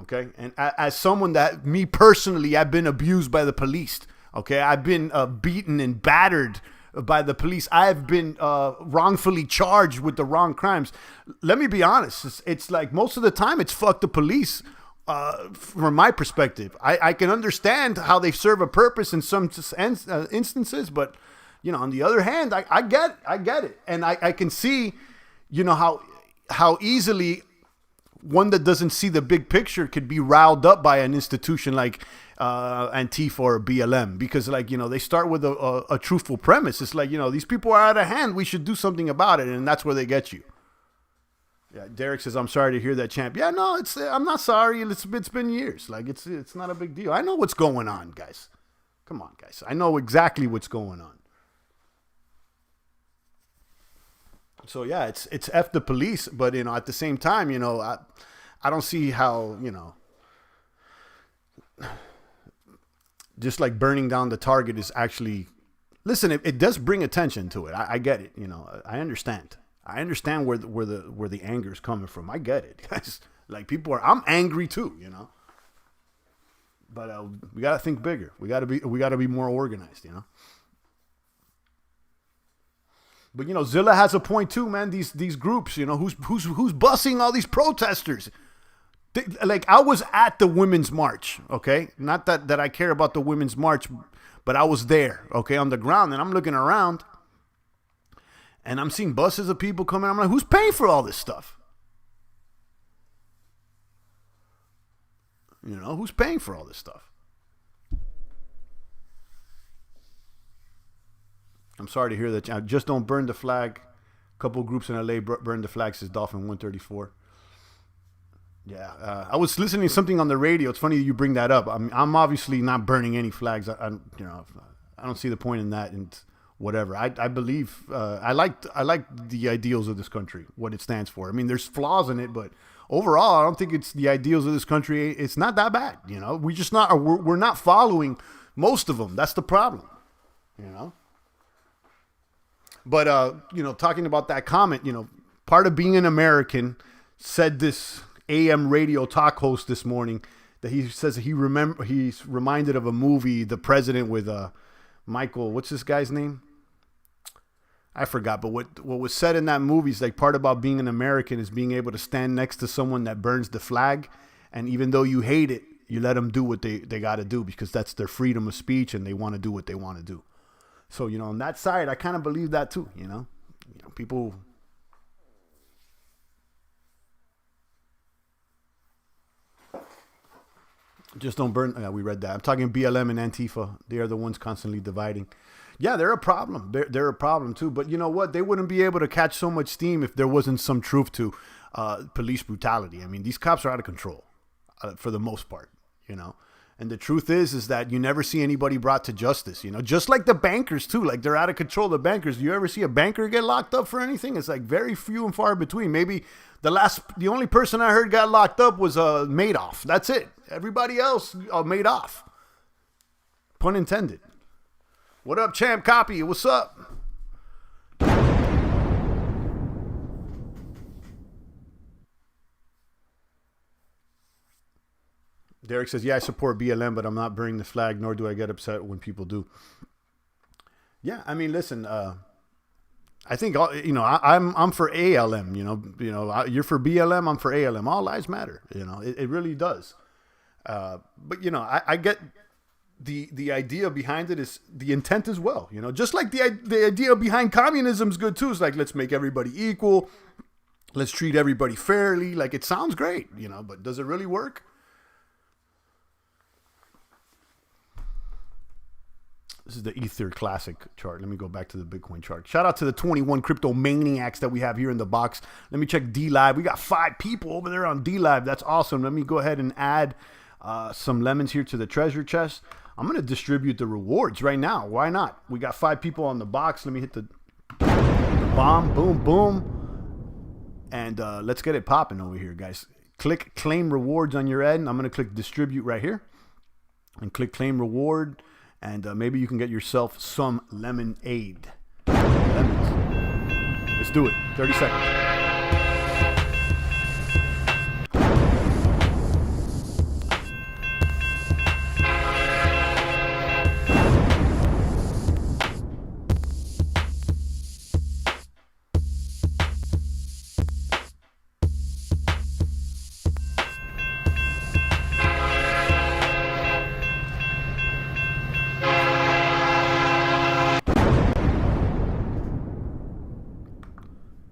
Okay. And as someone that, me personally, I've been abused by the police. Okay. I've been beaten and battered by the police. I've been wrongfully charged with the wrong crimes. Let me be honest. It's like most of the time it's fuck the police. From my perspective, I can understand how they serve a purpose in some instances, but on the other hand, I get it. And I can see, how easily one that doesn't see the big picture could be riled up by an institution like Antifa or BLM, because they start with a truthful premise. It's like, these people are out of hand. We should do something about it. And that's where they get you. Yeah. Derek says, I'm sorry to hear that, champ. Yeah, no, I'm not sorry. It's been years. Like it's not a big deal. I know what's going on, guys. Come on, guys. I know exactly what's going on. So yeah, it's F the police, but at the same time, I don't see how, just like burning down the Target is actually, listen, it does bring attention to it. I get it. I understand. I understand where the anger is coming from. I get it, guys. Like I'm angry too, but we got to think bigger. We got to be more organized, But Zilla has a point too, man. These groups, who's bussing all these protesters? I was at the Women's March, okay? Not that I care about the Women's March, but I was there, okay, on the ground, and I'm looking around, and I'm seeing buses of people coming. I'm like, who's paying for all this stuff? Who's paying for all this stuff? I'm sorry to hear that. Just don't burn the flag. A couple of groups in LA burned the flag, says Dolphin 134. Yeah, I was listening to something on the radio. It's funny you bring that up. I'm obviously not burning any flags. I don't see the point in that. And whatever. I believe I like the ideals of this country, what it stands for. I mean, there's flaws in it, but overall, I don't think it's the ideals of this country. It's not that bad. We're not following most of them. That's the problem. But, talking about that comment, part of being an American, said this AM radio talk host this morning, that he says he's reminded of a movie, The President, with Michael, what's this guy's name? I forgot, but what was said in that movie is like part about being an American is being able to stand next to someone that burns the flag, and even though you hate it, you let them do what they got to do because that's their freedom of speech and they want to do what they want to do. So, on that side, I kind of believe that too, people. Just don't burn. We read that. I'm talking BLM and Antifa. They are the ones constantly dividing. Yeah, they're a problem. They're a problem too. But you know what? They wouldn't be able to catch so much steam if there wasn't some truth to police brutality. I mean, these cops are out of control for the most part, And the truth is that you never see anybody brought to justice, you know, just like the bankers too. Like they're out of control. The bankers, do you ever see a banker get locked up for anything? It's like very few and far between. Maybe the only person I heard got locked up was Madoff. That's it. Everybody else made off. Pun intended. What up, Champ Copy? What's up? Derek says, yeah, I support BLM, but I'm not burning the flag, nor do I get upset when people do. Yeah, I mean, listen, I think, you know, I'm for ALM, you know, you're for BLM, I'm for ALM. All lives matter, you know, it really does. But, you know, I get the idea behind it is the intent as well, you know, just like the idea behind communism is good too. It's like, let's make everybody equal. Let's treat everybody fairly. Like, it sounds great, you know, but does it really work? This is the Ether Classic chart. Let me go back to the Bitcoin chart. Shout out to the 21 crypto maniacs that we have here in the box. Let me check D Live. We got 5 people over there on D Live. That's awesome. Let me go ahead and add some lemons here to the treasure chest. I'm going to distribute the rewards right now. Why not? We got 5 people on the box. Let me hit the bomb. Boom, boom. And let's get it popping over here, guys. Click claim rewards on your end. I'm going to click distribute right here. And click claim reward. And maybe you can get yourself some lemonade. Lemons. Let's do it. 30 seconds.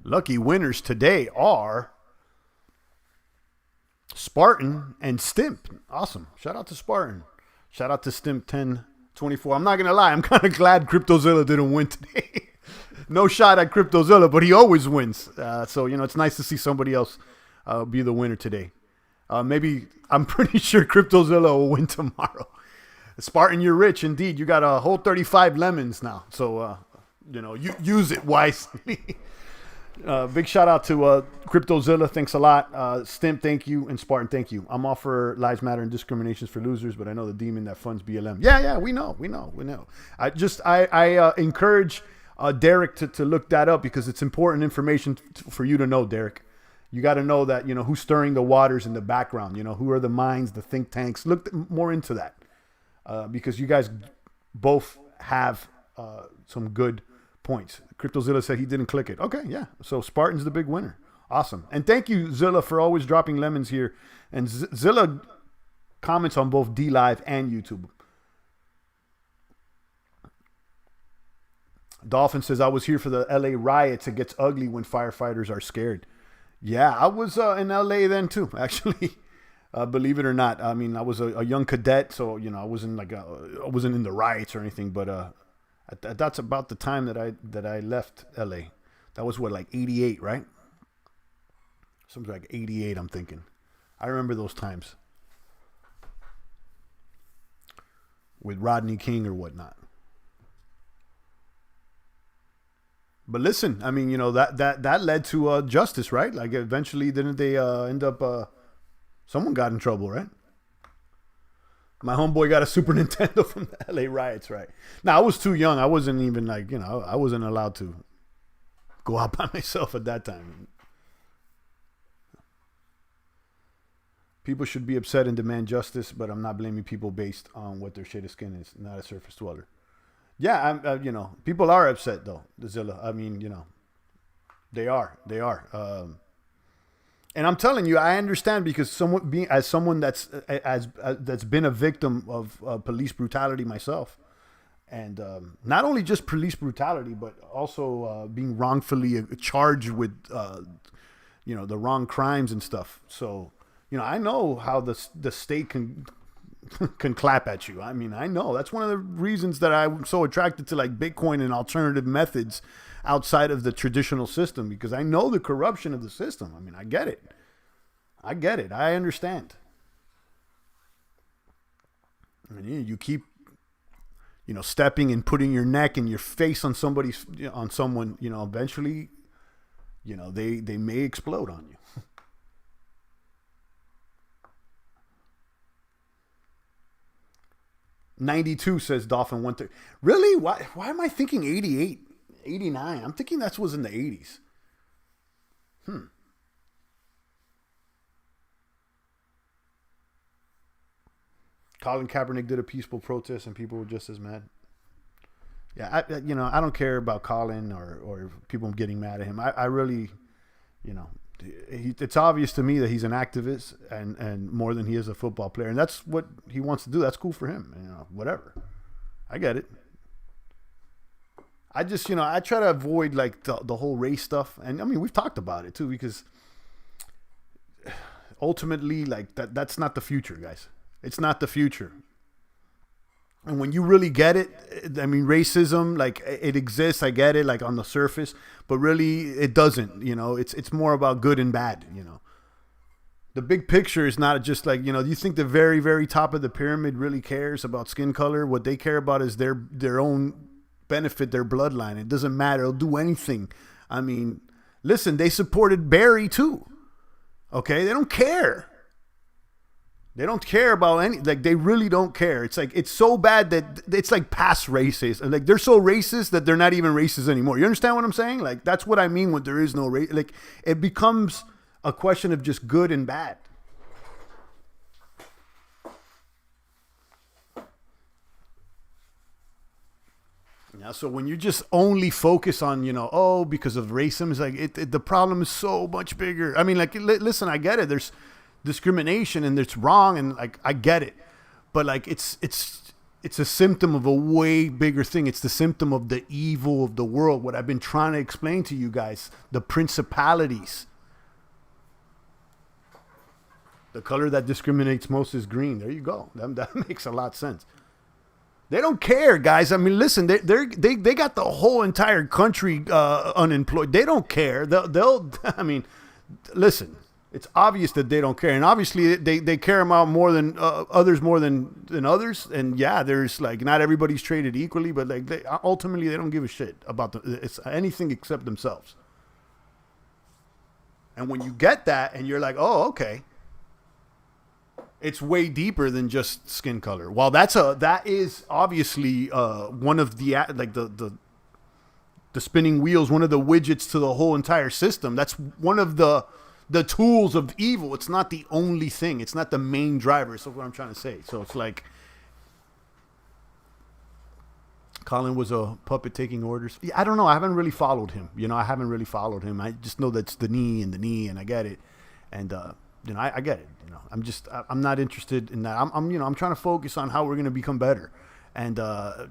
Lucky winners today are Spartan and Stimp. Awesome. Shout out to Spartan. Shout out to Stimp 1024. I'm not going to lie. I'm kind of glad CryptoZilla didn't win today. No shot at CryptoZilla, but he always wins. So, you know, it's nice to see somebody else be the winner today. Maybe, I'm pretty sure CryptoZilla will win tomorrow. Spartan, you're rich. Indeed. You got a whole 35 lemons now. So, you know, you use it wisely. Big shout out to CryptoZilla. Thanks a lot. Stimp, thank you. And Spartan, thank you. I'm all for lives matter and discriminations for losers, but I know the demon that funds BLM. Yeah, we know. I encourage Derek to look that up because it's important information for you to know, Derek. You got to know that, you know, who's stirring the waters in the background, you know, who are the minds, the think tanks. Look more into that because you guys both have some good points. CryptoZilla said he didn't click it. Okay, yeah. So Spartan's the big winner. Awesome. And thank you, Zilla, for always dropping lemons here. And Zilla comments on both D Live and YouTube. Dolphin says, I was here for the LA riots. It gets ugly when firefighters are scared. Yeah, I was in LA then too, actually. Believe it or not. I mean, I was a young cadet, so, you know, I wasn't in the riots or anything, but that's about the time that I left LA. That was what, like 88, right? Something like 88, I'm thinking. I remember those times with Rodney King or whatnot. But listen, I mean, you know, that led to justice, right? Like eventually, didn't they end up? Someone got in trouble, right? My homeboy got a Super Nintendo from the LA riots, right? Now, I was too young. I wasn't even like, you know, I wasn't allowed to go out by myself at that time. People should be upset and demand justice, but I'm not blaming people based on what their shade of skin is, not a surface dweller. Yeah, you know, people are upset though, Zilla. I mean, you know, they are. And I'm telling you, I understand because someone that's been a victim of police brutality myself, and not only just police brutality, but also being wrongfully charged with, you know, the wrong crimes and stuff. So, you know, I know how the state can clap at you. I mean, I know that's one of the reasons that I'm so attracted to like Bitcoin and alternative methods outside of the traditional system, because I know the corruption of the system. I mean, I get it. I understand. And you keep, stepping and putting your neck and your face on someone, eventually, they may explode on you. 92 says Dolphin 130. Really? Why am I thinking 88, 89? I'm thinking that was in the 80s. Colin Kaepernick did a peaceful protest and people were just as mad. Yeah, I don't care about Colin or people getting mad at him. I really, it's obvious to me that he's an activist and more than he is a football player. And that's what he wants to do. That's cool for him. Whatever. I get it. I just, I try to avoid like the whole race stuff. And I mean, we've talked about it too, because ultimately like that's not the future, guys. It's not the future. And when you really get it, I mean, racism, like it exists. I get it, like on the surface, but really it doesn't, it's more about good and bad, The big picture is not just like, do you think the very, very top of the pyramid really cares about skin color? What they care about is their own benefit, their bloodline. It doesn't matter. They'll do anything. I mean, listen, they supported Barry too. Okay. They don't care. They don't care about like they really don't care. It's like, it's so bad that it's like past racist. Like they're so racist that they're not even racist anymore. You understand what I'm saying? Like that's what I mean when there is no race. Like it becomes a question of just good and bad. Yeah, so when you just only focus on, because of racism, it's like the problem is so much bigger. I mean, like, listen, I get it. There's discrimination and it's wrong, and like I get it, but like it's a symptom of a way bigger thing. It's the symptom of the evil of the world. What I've been trying to explain to you guys, the principalities. The color that discriminates most is green. There you go. That makes a lot of sense. They don't care, guys. I mean, listen, they got the whole entire country unemployed. They don't care. They'll I mean, listen. It's obvious that they don't care. And obviously they care about more than others more than others. And yeah, there's like, not everybody's treated equally, but like ultimately they don't give a shit about it's anything except themselves. And when you get that and you're like, oh, okay. It's way deeper than just skin color. While that is obviously one of the, like the spinning wheels, one of the widgets to the whole entire system. That's one of the tools of evil. It's not the only thing. It's not the main driver. So what I'm trying to say. So it's like Colin was a puppet taking orders. Yeah, I don't know. I haven't really followed him. I haven't really followed him. I just know that's the knee, and I get it. And I get it. I'm not interested in that. I'm trying to focus on how we're going to become better. And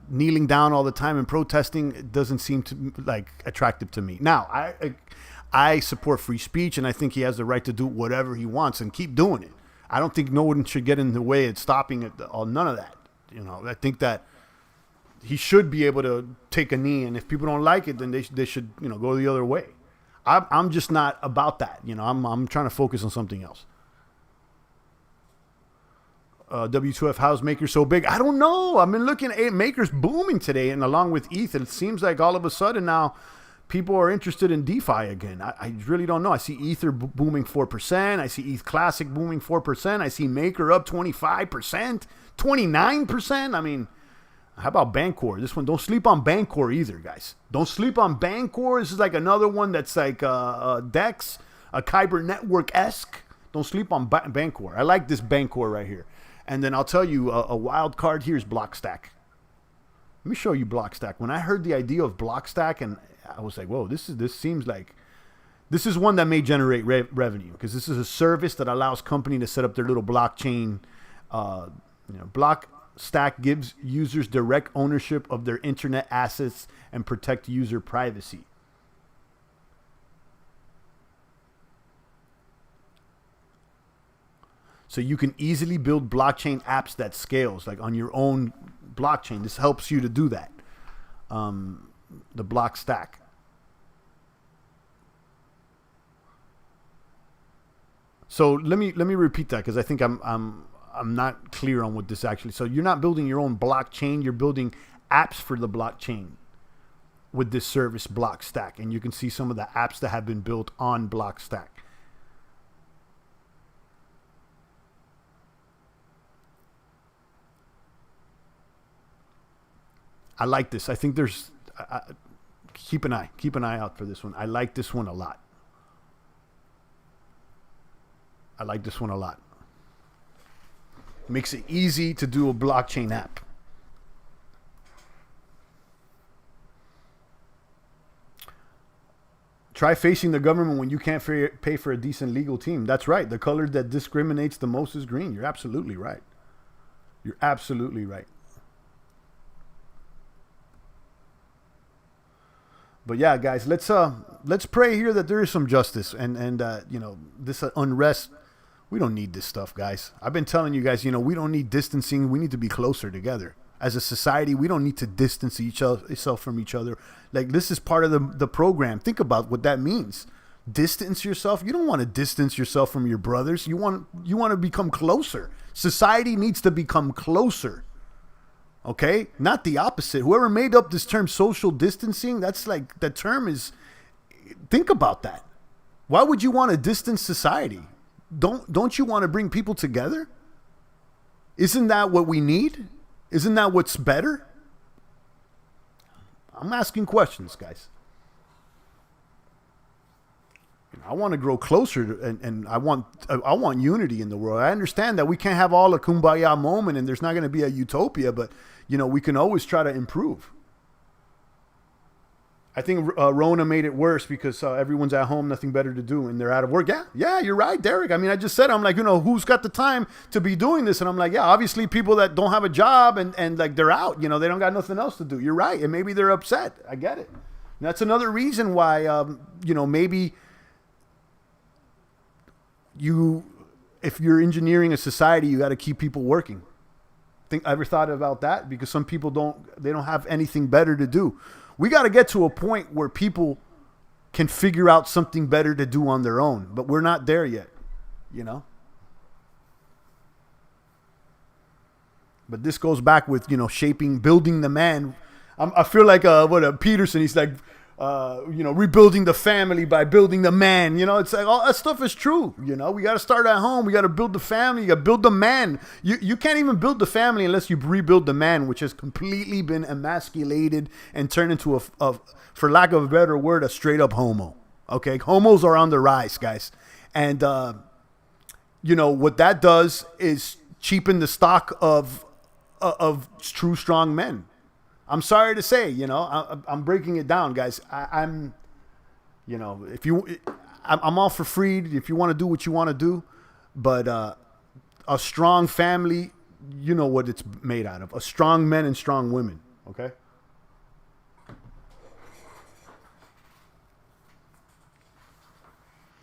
kneeling down all the time and protesting doesn't seem to like attractive to me. Now, I support free speech, and I think he has the right to do whatever he wants and keep doing it. I don't think no one should get in the way of stopping it. None of that. I think that he should be able to take a knee, and if people don't like it, then they should go the other way. I'm just not about that. I'm trying to focus on something else. W2F, how's Maker so big? I don't know. I've been looking at Maker's booming today, and along with ETH, it seems like all of a sudden now people are interested in DeFi again. I really don't know. I see Ether booming 4%. I see ETH Classic booming 4%. I see Maker up 25%, 29%. I mean, how about Bancor? This one, don't sleep on Bancor either, guys. Don't sleep on Bancor. This is like another one that's like DEX, a Kyber Network-esque. Don't sleep on Bancor. I like this Bancor right here. And then I'll tell you, a wild card here is Blockstack. Let me show you Blockstack. When I heard the idea of Blockstack, and I was like, whoa, this seems like, this is one that may generate revenue, because this is a service that allows company to set up their little blockchain. Blockstack gives users direct ownership of their internet assets and protect user privacy. So you can easily build blockchain apps that scales, like on your own blockchain. This helps you to do that. The Blockstack. So let me repeat that, because I think I'm I'm not clear on what this actually. So you're not building your own blockchain. You're building apps for the blockchain with this service Blockstack. And you can see some of the apps that have been built on Blockstack. I like this. I think there's... keep an eye out for this one. I like this one a lot. Makes it easy to do a blockchain app. Try facing the government when you can't pay for a decent legal team. That's right. The color that discriminates the most is green. You're absolutely right. But yeah, guys, let's pray here that there is some justice and this unrest. We don't need this stuff, guys. I've been telling you guys, we don't need distancing. We need to be closer together. As a society, we don't need to distance ourselves from each other. Like, this is part of the program. Think about what that means. Distance yourself. You don't want to distance yourself from your brothers. You want to become closer. Society needs to become closer. Okay? Not the opposite. Whoever made up this term social distancing, that's like, that term is, think about that. Why would you want to distance society? Don't you want to bring people together? Isn't that what we need? Isn't that what's better? I'm asking questions, guys. I want to grow closer, and I want unity in the world. I understand that we can't have all a kumbaya moment, and there's not going to be a utopia, but we can always try to improve. I think Rona made it worse because everyone's at home, nothing better to do, and they're out of work. Yeah, you're right, Derek. I mean, I just said, I'm like, who's got the time to be doing this? And I'm like, yeah, obviously people that don't have a job and like they're out, they don't got nothing else to do. You're right. And maybe they're upset. I get it. And that's another reason why, maybe if you're engineering a society, you got to keep people working. Ever thought about that? Because some people don't have anything better to do. We got to get to a point where people can figure out something better to do on their own, but we're not there yet, But this goes back with, building the man. I feel like Peterson. He's like, rebuilding the family by building the man. It's like all that stuff is true. We got to start at home. We got to build the family. You got to build the man. You can't even build the family unless you rebuild the man, which has completely been emasculated and turned into for lack of a better word, a straight up homo. Okay. Homos are on the rise, guys. And, what that does is cheapen the stock of true strong men. I'm sorry to say, I'm breaking it down, guys. I'm all for free if you want to do what you want to do, but a strong family, what it's made out of. A strong men and strong women, okay?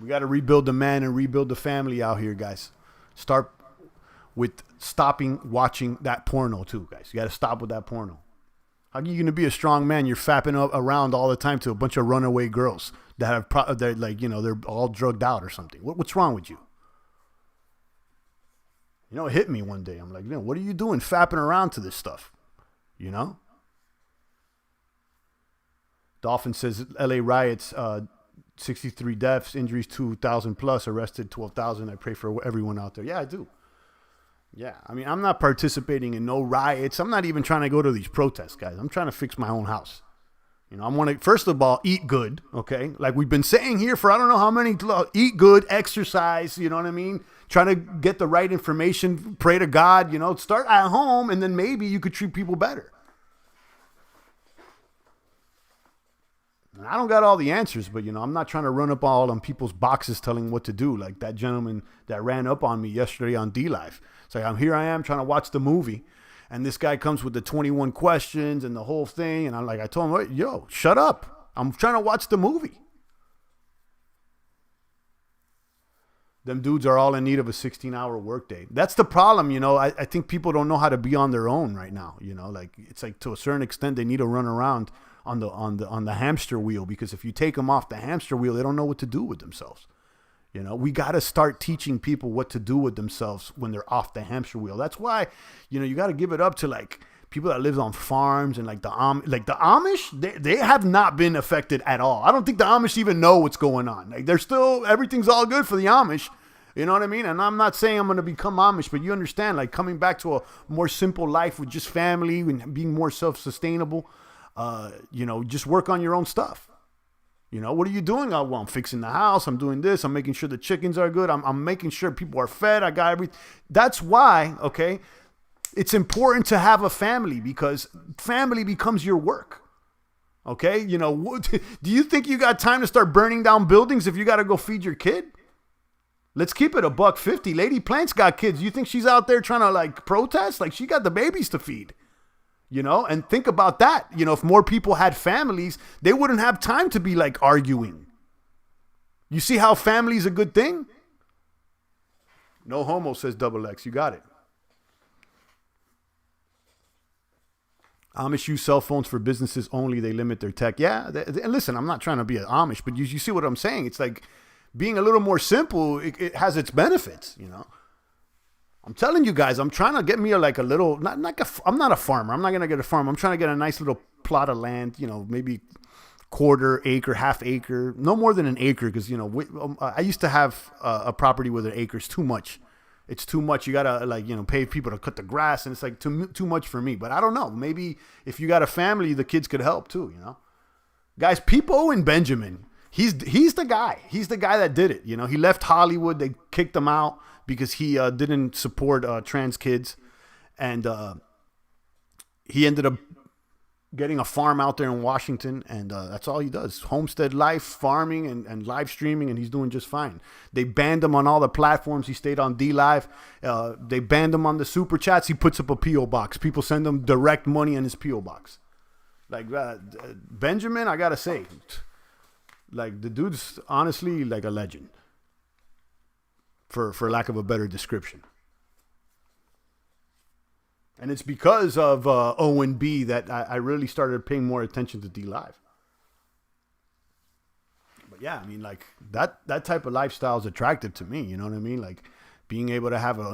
We got to rebuild the man and rebuild the family out here, guys. Start with stopping watching that porno too, guys. You got to stop with that porno. How are you going to be a strong man? You're fapping around all the time to a bunch of runaway girls that they're all drugged out or something. What's wrong with you? It hit me one day. I'm like, what are you doing fapping around to this stuff? Dolphin says LA riots, 63 deaths, injuries 2,000 plus, arrested 12,000. I pray for everyone out there. Yeah, I do. Yeah, I mean, I'm not participating in no riots. I'm not even trying to go to these protests, guys. I'm trying to fix my own house. I want to, first of all, eat good, okay? Like we've been saying here for I don't know how many, eat good, exercise, you know what I mean? Trying to get the right information, pray to God, start at home, and then maybe you could treat people better. And I don't got all the answers, but, I'm not trying to run up all on people's boxes telling them what to do, like that gentleman that ran up on me yesterday on D-Live. It's like, I am trying to watch the movie, and this guy comes with the 21 questions and the whole thing, and I told him, yo, shut up. I'm trying to watch the movie. Them dudes are all in need of a 16-hour workday. That's the problem, I think people don't know how to be on their own right now, it's like to a certain extent they need to run around on the hamster wheel, because if you take them off the hamster wheel, they don't know what to do with themselves. You know, we got to start teaching people what to do with themselves when they're off the hamster wheel. That's why, you know, you got to give it up to like people that live on farms and like the Amish, they have not been affected at all. I don't think the Amish even know what's going on. Like they're still, everything's all good for the Amish. You know what I mean? And I'm not saying I'm going to become Amish, but you understand, like coming back to a more simple life with just family and being more self-sustainable, you know, just work on your own stuff. You know, what are you doing? Oh, well, I'm fixing the house. I'm doing this. I'm making sure the chickens are good. I'm making sure people are fed. I got everything. That's why, okay, it's important to have a family, because family becomes your work. Okay? You know, do you think you got time to start burning down buildings if you got to go feed your kid? Let's keep it $1.50. Lady Plant's got kids. You think she's out there trying to like protest? Like she got the babies to feed. You know, and think about that. You know, if more people had families, they wouldn't have time to be like arguing. You see how family is a good thing? No homo, says Double X. You got it. Amish use cell phones for businesses only. They limit their tech. Yeah. And listen, I'm not trying to be an Amish, but you see what I'm saying? It's like being a little more simple. It has its benefits, you know. I'm telling you guys, I'm trying to get me like a little, I'm not a farmer. I'm not going to get a farm. I'm trying to get a nice little plot of land, you know, maybe quarter acre, half acre, no more than an acre. Because, you know, I used to have a property with an acre. It's too much. It's too much. You got to like, you know, pay people to cut the grass, and it's like too much for me. But I don't know. Maybe if you got a family, the kids could help too, you know. Guys, Peepo and Benjamin, he's the guy. He's the guy that did it. You know, he left Hollywood. They kicked him out because he didn't support trans kids. And he ended up getting a farm out there in Washington. And that's all he does. Homestead life, farming, and live streaming. And he's doing just fine. They banned him on all the platforms. He stayed on D-Live. They banned him on the super chats. He puts up a P.O. box. People send him direct money in his P.O. box. Like Benjamin, I got to say, like the dude's honestly like a legend. For lack of a better description. And it's because of Owen B that I really started paying more attention to D-Live. But yeah, I mean, like that type of lifestyle is attractive to me. You know what I mean? Like being able to have a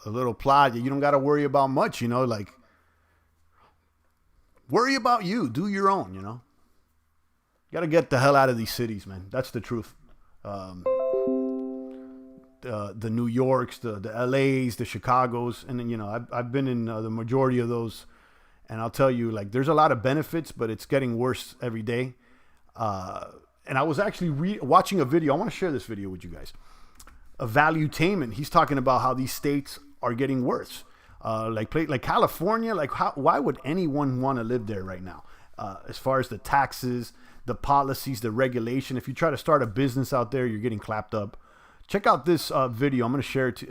little plot. You don't got to worry about much, you know, like worry about you. Do your own, you know. You got to get the hell out of these cities, man. That's the truth. The New Yorks, the LAs, the Chicagos, and then, you know, I've been in the majority of those, and I'll tell you, like, there's a lot of benefits, but it's getting worse every day. And I was actually watching a video. I want to share this video with you guys. A Valuetainment. He's talking about how these states are getting worse. Like California, like why would anyone want to live there right now? As far as the taxes, the policies, the regulation. If you try to start a business out there, you're getting clapped up. Check out this video. I'm going to share it.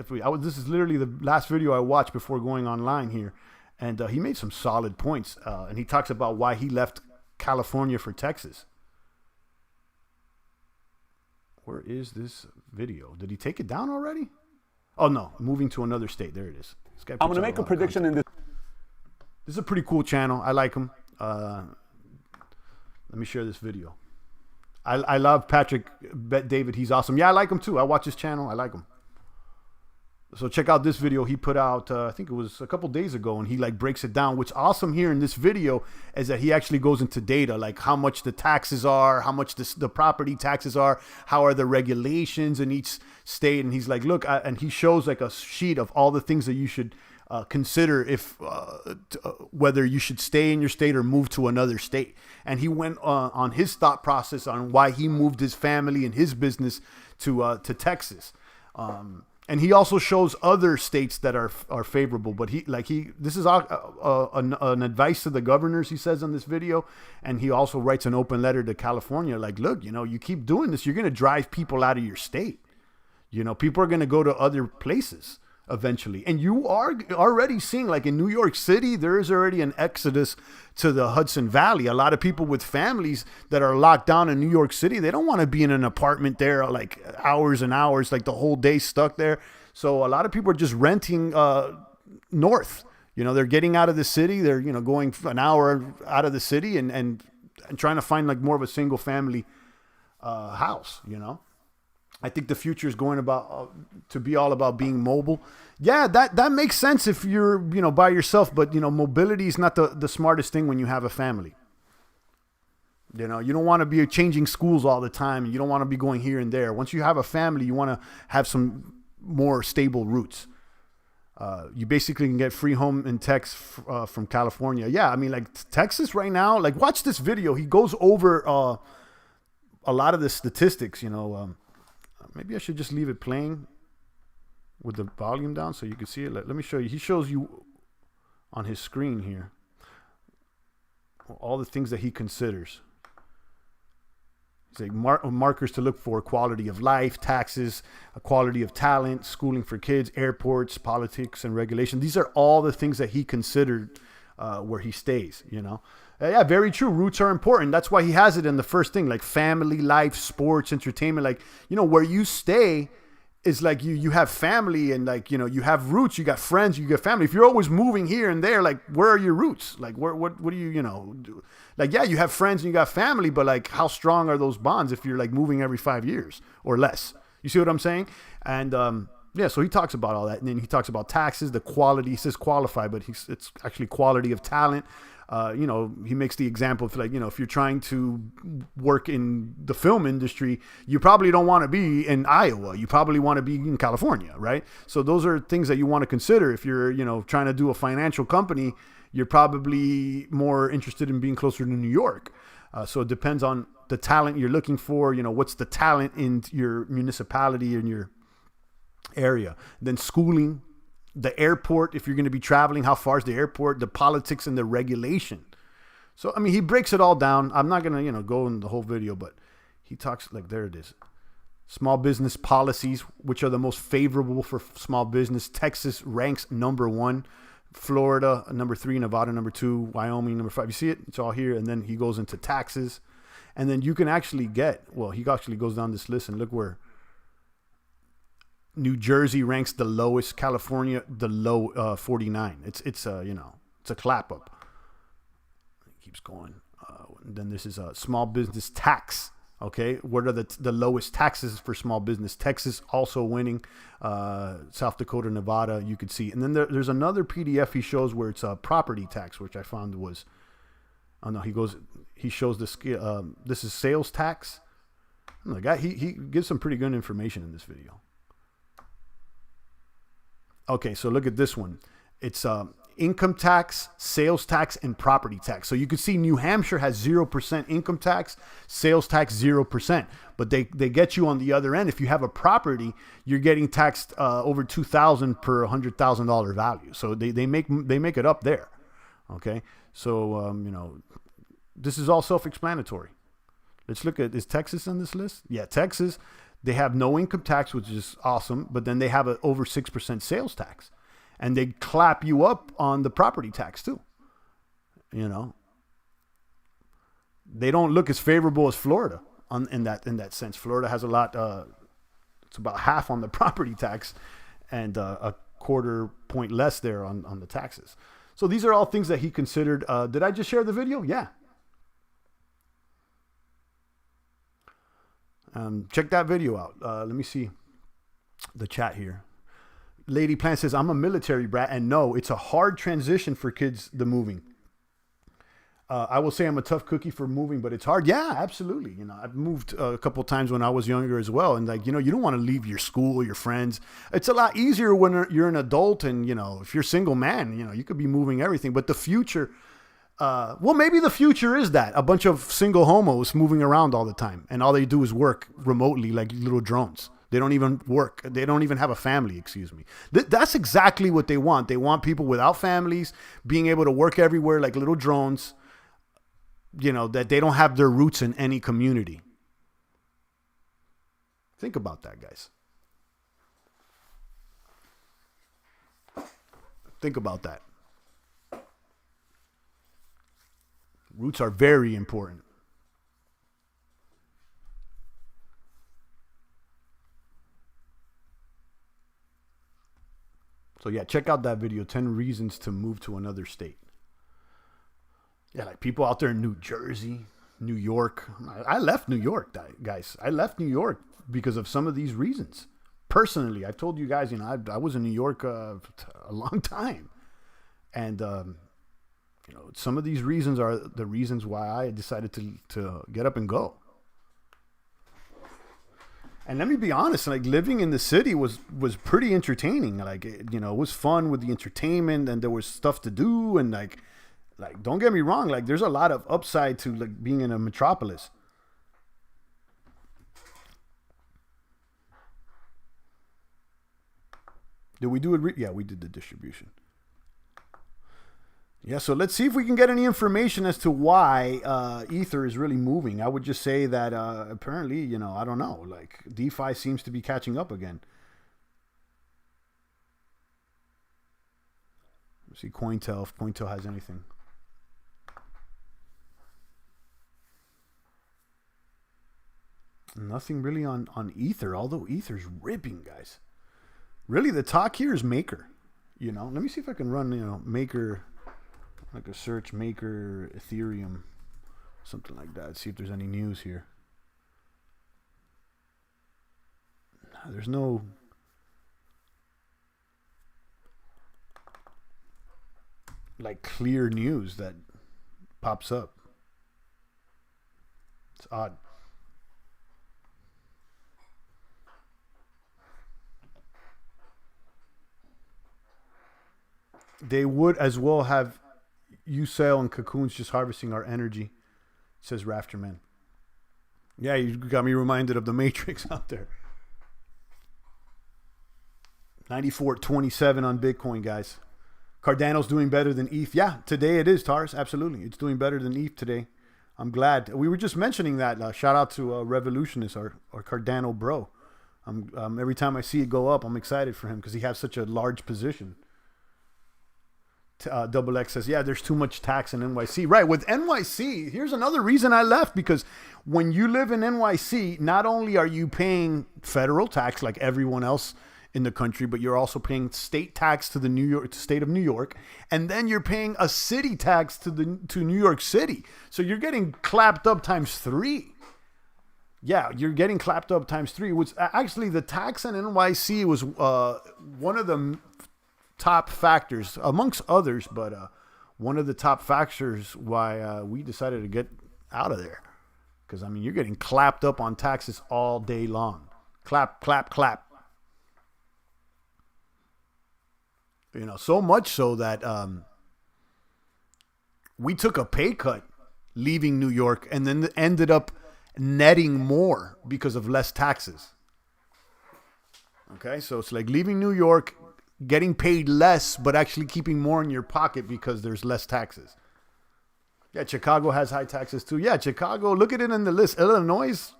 This is literally the last video I watched before going online here. And he made some solid points. And he talks about why he left California for Texas. Where is this video? Did he take it down already? Oh, no. Moving to another state. There it is. I'm going to make a prediction in this. This is a pretty cool channel. I like him. Let me share this video. I love Patrick David. He's awesome. Yeah, I like him too. I watch his channel. I like him. So check out this video he put out, I think it was a couple days ago, and he like breaks it down. What's awesome here in this video is that he actually goes into data, like how much the taxes are, how much the property taxes are, how are the regulations in each state. And he's like, look, and he shows like a sheet of all the things that you should consider if whether you should stay in your state or move to another state. And he went on his thought process on why he moved his family and his business to Texas. And he also shows other states that are favorable, but this is an advice to the governors, he says on this video. And he also writes an open letter to California. Like, look, you know, you keep doing this, you're going to drive people out of your state. You know, people are going to go to other places eventually. And you are already seeing, like in New York City, there is already an exodus to the Hudson Valley. A lot of people with families that are locked down in New York City, they don't want to be in an apartment there like hours and hours, like the whole day stuck there. So a lot of people are just renting north. You know, they're getting out of the city. They're, you know, going an hour out of the city and trying to find like more of a single family house, you know. I think the future is going about to be all about being mobile. Yeah, that makes sense if you're, by yourself, but mobility is not the smartest thing when you have a family. You don't want to be changing schools all the time. You don't want to be going here and there. Once you have a family, you want to have some more stable roots. You basically can get free home and text from California. Yeah, I mean, like Texas right now, like watch this video. He goes over a lot of the statistics, maybe I should just leave it playing with the volume down so you can see it. Let me show you. He shows you on his screen here all the things that he considers. Like markers to look for: quality of life, taxes, quality of talent, schooling for kids, airports, politics, and regulation. These are all the things that he considered where he stays, Yeah, very true. Roots are important. That's why he has it in the first thing, like family, life, sports, entertainment. Like, where you stay is like you have family and like, you have roots, you got friends, you got family. If you're always moving here and there, like, where are your roots? Like, what do you, do? Like, yeah, you have friends and you got family, but like, how strong are those bonds if you're like moving every 5 years or less? You see what I'm saying? And, yeah, so he talks about all that. And then he talks about taxes, the quality. He says qualify, but it's actually quality of talent. He makes the example of like, if you're trying to work in the film industry, you probably don't want to be in Iowa. You probably want to be in California, right? So those are things that you want to consider. If you're, trying to do a financial company, you're probably more interested in being closer to New York. So it depends on the talent you're looking for. What's the talent in your municipality and your area. Then schooling, the airport, if you're going to be traveling, how far is the airport, the politics and the regulation. So, I mean, he breaks it all down. I'm not going to, go in the whole video, but he talks like, there it is. Small business policies, which are the most favorable for small business. Texas ranks number 1, Florida number 3, Nevada number 2, Wyoming number 5. You see it? It's all here. And then he goes into taxes. And then you can actually he actually goes down this list and look where New Jersey ranks the lowest, California the low 49. It's a clap up. It keeps going. Then this is a small business tax. Okay, what are the lowest taxes for small business? Texas also winning, South Dakota, Nevada. You could see, and then there's another PDF he shows where it's a property tax, which I found was. Oh no, he shows the scale. This is sales tax. The guy he gives some pretty good information in this video. Okay, so look at this one. It's income tax, sales tax, and property tax. So you can see New Hampshire has 0% income tax, sales tax 0%. But they get you on the other end. If you have a property, you're getting taxed over $2,000 per $100,000 value. So they make it up there. Okay, so this is all self-explanatory. Let's look at, is Texas on this list? Yeah, Texas. They have no income tax, which is awesome, but then they have an over 6% sales tax. And they clap you up on the property tax too. They don't look as favorable as Florida in that sense. Florida has a lot, it's about half on the property tax and a quarter point less there on the taxes. So these are all things that he considered. Did I just share the video? Yeah. Check that video out. Let me see the chat here. Lady Plant says, I'm a military brat, and no, it's a hard transition for kids, the moving. I will say I'm a tough cookie for moving, but it's hard. Yeah, absolutely. I've moved a couple of times when I was younger as well. And you don't want to leave your school, your friends. It's a lot easier when you're an adult and, if you're a single man, you could be moving everything. But the future, maybe the future is that a bunch of single homos moving around all the time, and all they do is work remotely like little drones. They don't even work. They don't even have a family, excuse me. That's exactly what they want. They want people without families being able to work everywhere like little drones, that they don't have their roots in any community. Think about that, guys. Think about that. Roots are very important. So yeah, check out that video, 10 reasons to move to another state. Yeah, like people out there in New Jersey, New York. I left New York, guys. I left New York because of some of these reasons. Personally, I've told you guys, I was in New York a long time. And, some of these reasons are the reasons why I decided to get up and go. And let me be honest, like living in the city was pretty entertaining. Like, it was fun with the entertainment and there was stuff to do. And like, don't get me wrong. Like there's a lot of upside to like being in a metropolis. Did we do it? Yeah, we did the distribution. Yeah, so let's see if we can get any information as to why Ether is really moving. I would just say that apparently, I don't know, like DeFi seems to be catching up again. Let's see Cointel, if Cointel has anything. Nothing really on Ether, although Ether's ripping, guys. Really, the talk here is Maker. Let me see if I can run, Maker... like a search Maker Ethereum, something like that. See if there's any news here. There's no like clear news that pops up. It's odd. They would as well have Usail and Cocoons just harvesting our energy, says Rafterman. Yeah, you got me reminded of the Matrix out there. 94.27 on Bitcoin, guys. Cardano's doing better than ETH. Yeah, today it is, Tars. Absolutely. It's doing better than ETH today. I'm glad. We were just mentioning that. Shout out to Revolutionist, our Cardano bro. Every time I see it go up, I'm excited for him because he has such a large position. Double X says, yeah, there's too much tax in NYC. Right, with NYC, here's another reason I left, because when you live in NYC, not only are you paying federal tax like everyone else in the country, but you're also paying state tax to the state of New York, and then you're paying a city tax to New York City. So you're getting clapped up times 3. Yeah, you're getting clapped up times 3. Which actually the tax in NYC was one of the top factors amongst others, but one of the top factors why we decided to get out of there, because you're getting clapped up on taxes all day long. Clap, clap, clap. So much so that we took a pay cut leaving New York and then ended up netting more because of less taxes. Okay, so it's like leaving New York, getting paid less, but actually keeping more in your pocket because there's less taxes. Yeah, Chicago has high taxes too. Yeah, Chicago, look at it in the list. Illinois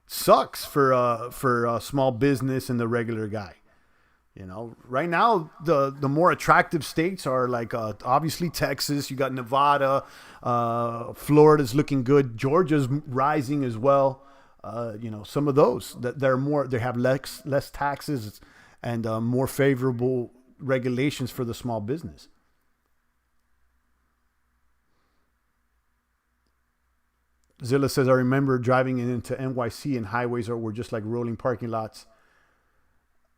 sucks for a small business and the regular guy. Right now, the more attractive states are like obviously Texas. You got Nevada, Florida's looking good. Georgia's rising as well. Some of those they have less taxes and more favorable regulations for the small business. Zilla says, I remember driving into NYC and highways were just like rolling parking lots.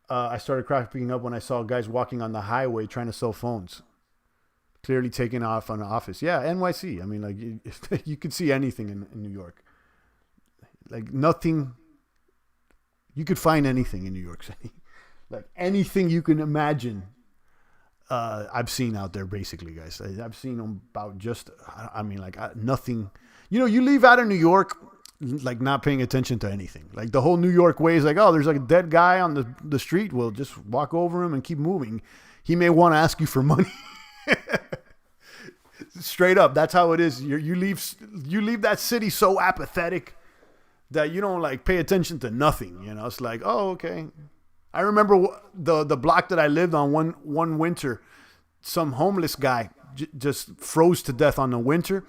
I started cracking up when I saw guys walking on the highway trying to sell phones. Clearly taking off on the office. Yeah, NYC. You could see anything in New York. Like nothing. You could find anything in New York City. Like anything you can imagine, I've seen out there, basically, guys. I've seen them about nothing. You leave out of New York, like not paying attention to anything. Like the whole New York way is like, oh, there's like a dead guy on the street. Well, just walk over him and keep moving. He may want to ask you for money. Straight up, that's how it is. You leave that city so apathetic that you don't like pay attention to nothing. It's like, oh, okay. I remember the block that I lived on one winter, some homeless guy just froze to death on the winter,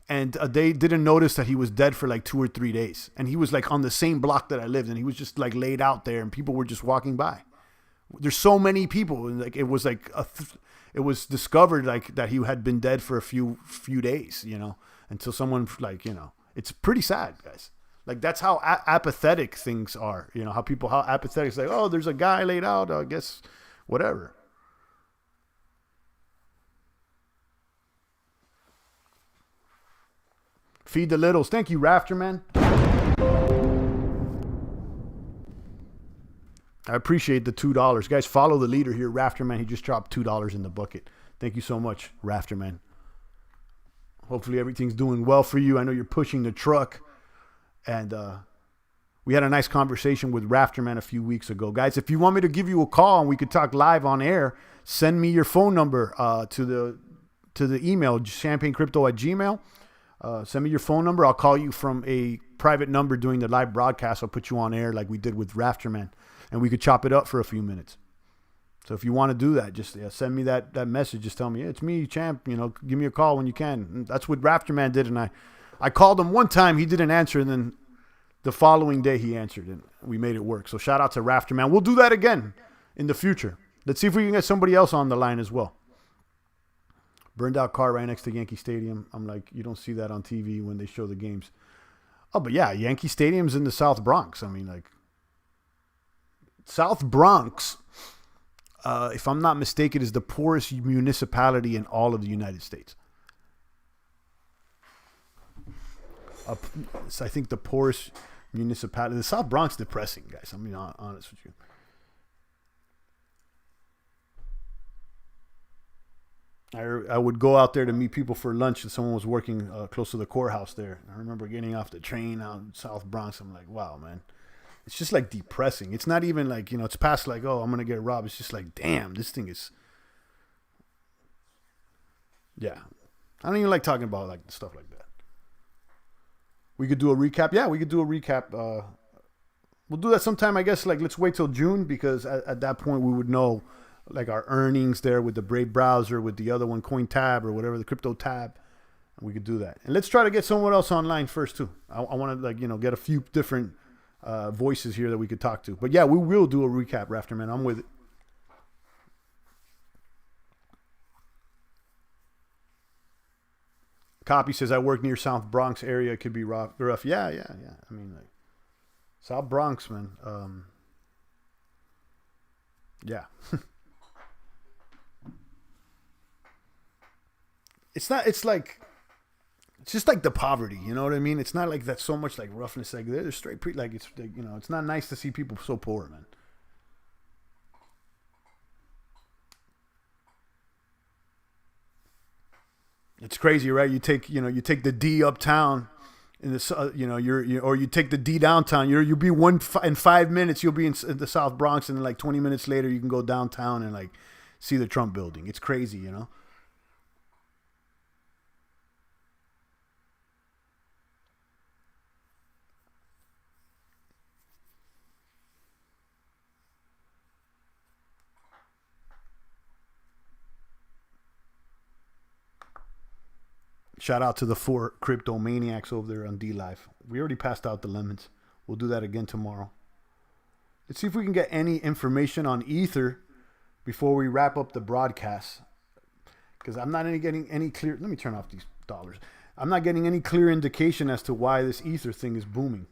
and they didn't notice that he was dead for like 2 or 3 days. And he was like on the same block that I lived, and he was just like laid out there, and people were just walking by. There's so many people, and like it was like it was discovered like that he had been dead for a few days, until someone like It's pretty sad, guys. Like, that's how apathetic things are. You know, how apathetic say, oh, there's a guy laid out, I guess, whatever. Feed the littles. Thank you, Rafterman. I appreciate the $2. Guys, follow the leader here, Rafterman. He just dropped $2 in the bucket. Thank you so much, Rafterman. Hopefully everything's doing well for you. I know you're pushing the truck. And we had a nice conversation with Rafterman a few weeks ago. Guys, if you want me to give you a call and we could talk live on air, send me your phone number to the email, champagnecrypto@gmail.com. Send me your phone number. I'll call you from a private number during the live broadcast. I'll put you on air like we did with Rafterman, and we could chop it up for a few minutes. So if you want to do that, just send me that message. Just tell me, it's me, Champ. You know, give me a call when you can. And that's what Rafterman did, and I called him one time. He didn't answer, and then the following day he answered, and we made it work. So shout out to Rafterman. We'll do that again in the future. Let's see if we can get somebody else on the line as well. Burned out car right next to Yankee Stadium. I'm like, you don't see that on TV when they show the games. Oh, but yeah, Yankee Stadium's in the South Bronx. I mean, like, South Bronx, if I'm not mistaken, is the poorest municipality in all of the United States. It's, I think, the poorest municipality. The South Bronx is depressing, guys. I'm being honest with you. I would go out there to meet people for lunch, and someone was working close to the courthouse there. And I remember getting off the train out in South Bronx. I'm like, wow, man. It's just like depressing. It's not even like, you know, it's past like, oh, I'm going to get robbed. It's just like, damn, this thing is. Yeah. I don't even like talking about like stuff like that. We could do a recap. Yeah, we could do a recap. We'll do that sometime, I guess. Like, let's wait till June, because at that point we would know like our earnings there with the Brave browser, with the other one, Coin Tab or whatever, the Crypto Tab. We could do that. And let's try to get someone else online first too. I want to, like, you know, get a few different voices here that we could talk to. But yeah, we will do a recap, Rafterman. I'm with it. Copy says, I work near South Bronx area. It could be rough. Yeah. I mean, like, South Bronx, man. Yeah. It's just like the poverty, you know what I mean? It's not like that so much like roughness. Like they're straight, like it's, you know, it's not nice to see people so poor, man. It's crazy, right? You take the D uptown in the, or you take the D downtown. You'll be in 5 minutes. You'll be in the South Bronx, and then like 20 minutes later, you can go downtown and like see the Trump building. It's crazy, you know. Shout out to the 4 crypto maniacs over there on D Live. We already passed out the lemons. We'll do that again tomorrow. Let's see if we can get any information on Ether before we wrap up the broadcast. Because I'm not getting any clear. Let me turn off these dollars. I'm not getting any clear indication as to why this Ether thing is booming.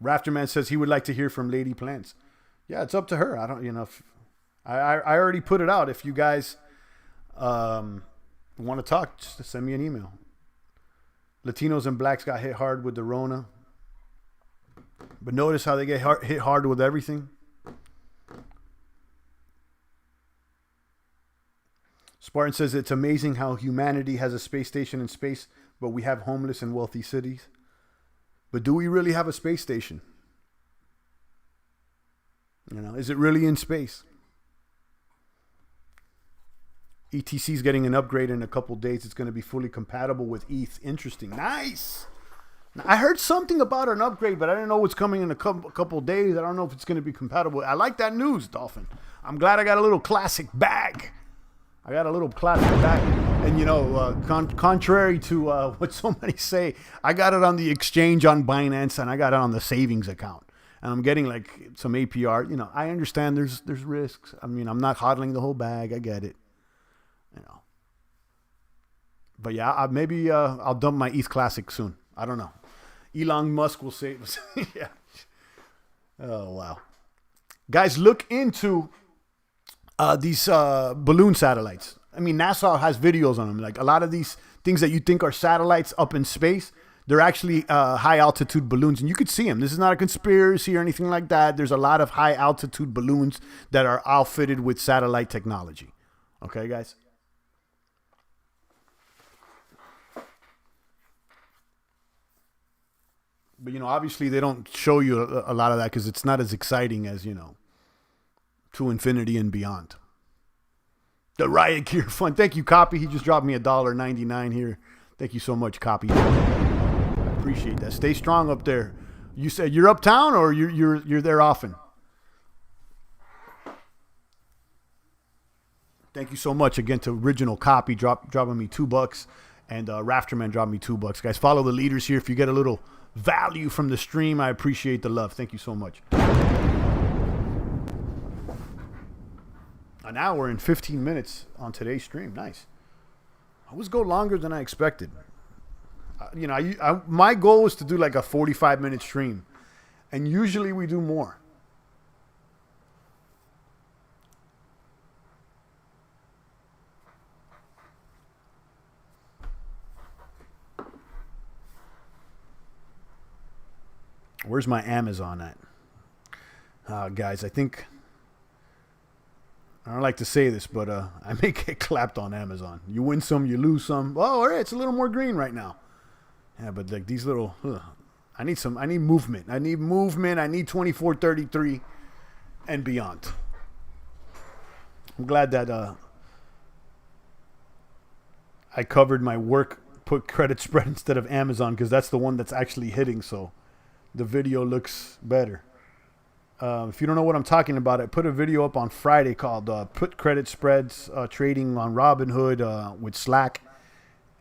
Rafterman says he would like to hear from Lady Plants. Yeah, it's up to her. I don't, if I already put it out. If you guys want to talk, just send me an email. Latinos and blacks got hit hard with the Rona. But notice how they get hit hard with everything. Spartan says it's amazing how humanity has a space station in space, but we have homeless and wealthy cities. But do we really have a space station? Is it really in space? ETC is getting an upgrade in a couple days. It's going to be fully compatible with ETH. Interesting. Nice. Now, I heard something about an upgrade, but I didn't know what's coming in a couple days. I don't know if it's going to be compatible. I like that news, Dolphin. I'm glad I got a little classic bag. And, contrary to what so many say, I got it on the exchange on Binance, and I got it on the savings account. And I'm getting like some APR. I understand there's risks. I mean, I'm not hodling the whole bag. I get it. But yeah, maybe I'll dump my ETH Classic soon. I don't know. Elon Musk will save us. Yeah. Oh, wow. Guys, look into these balloon satellites. I mean, NASA has videos on them. Like a lot of these things that you think are satellites up in space, they're actually high altitude balloons, and you could see them. This is not a conspiracy or anything like that. There's a lot of high altitude balloons that are outfitted with satellite technology. Okay, guys? But, obviously they don't show you a lot of that because it's not as exciting as, to infinity and beyond. The Riot Gear Fund. Thank you, Copy. He just dropped me $1.99 here. Thank you so much, Copy. I appreciate that. Stay strong up there. You said you're uptown or you're there often? Thank you so much again to Original Copy dropping me $2, and Rafterman dropped me $2. Guys, follow the leaders here if you get a little value from the stream. I appreciate the love. Thank you so much. An hour and 15 minutes on today's stream. Nice. I always go longer than I expected. My goal is to do like a 45-minute stream, and usually we do more. Where's my Amazon at? Guys, I think, I don't like to say this, but I may get clapped on Amazon. You win some, you lose some. Oh, all right, it's a little more green right now. Yeah, but like these little, I need movement. I need 2433 and beyond. I'm glad that I covered my work, put credit spread instead of Amazon, because that's the one that's actually hitting, so the video looks better. If you don't know what I'm talking about, I put a video up on Friday called Put Credit Spreads Trading on Robinhood with Slack.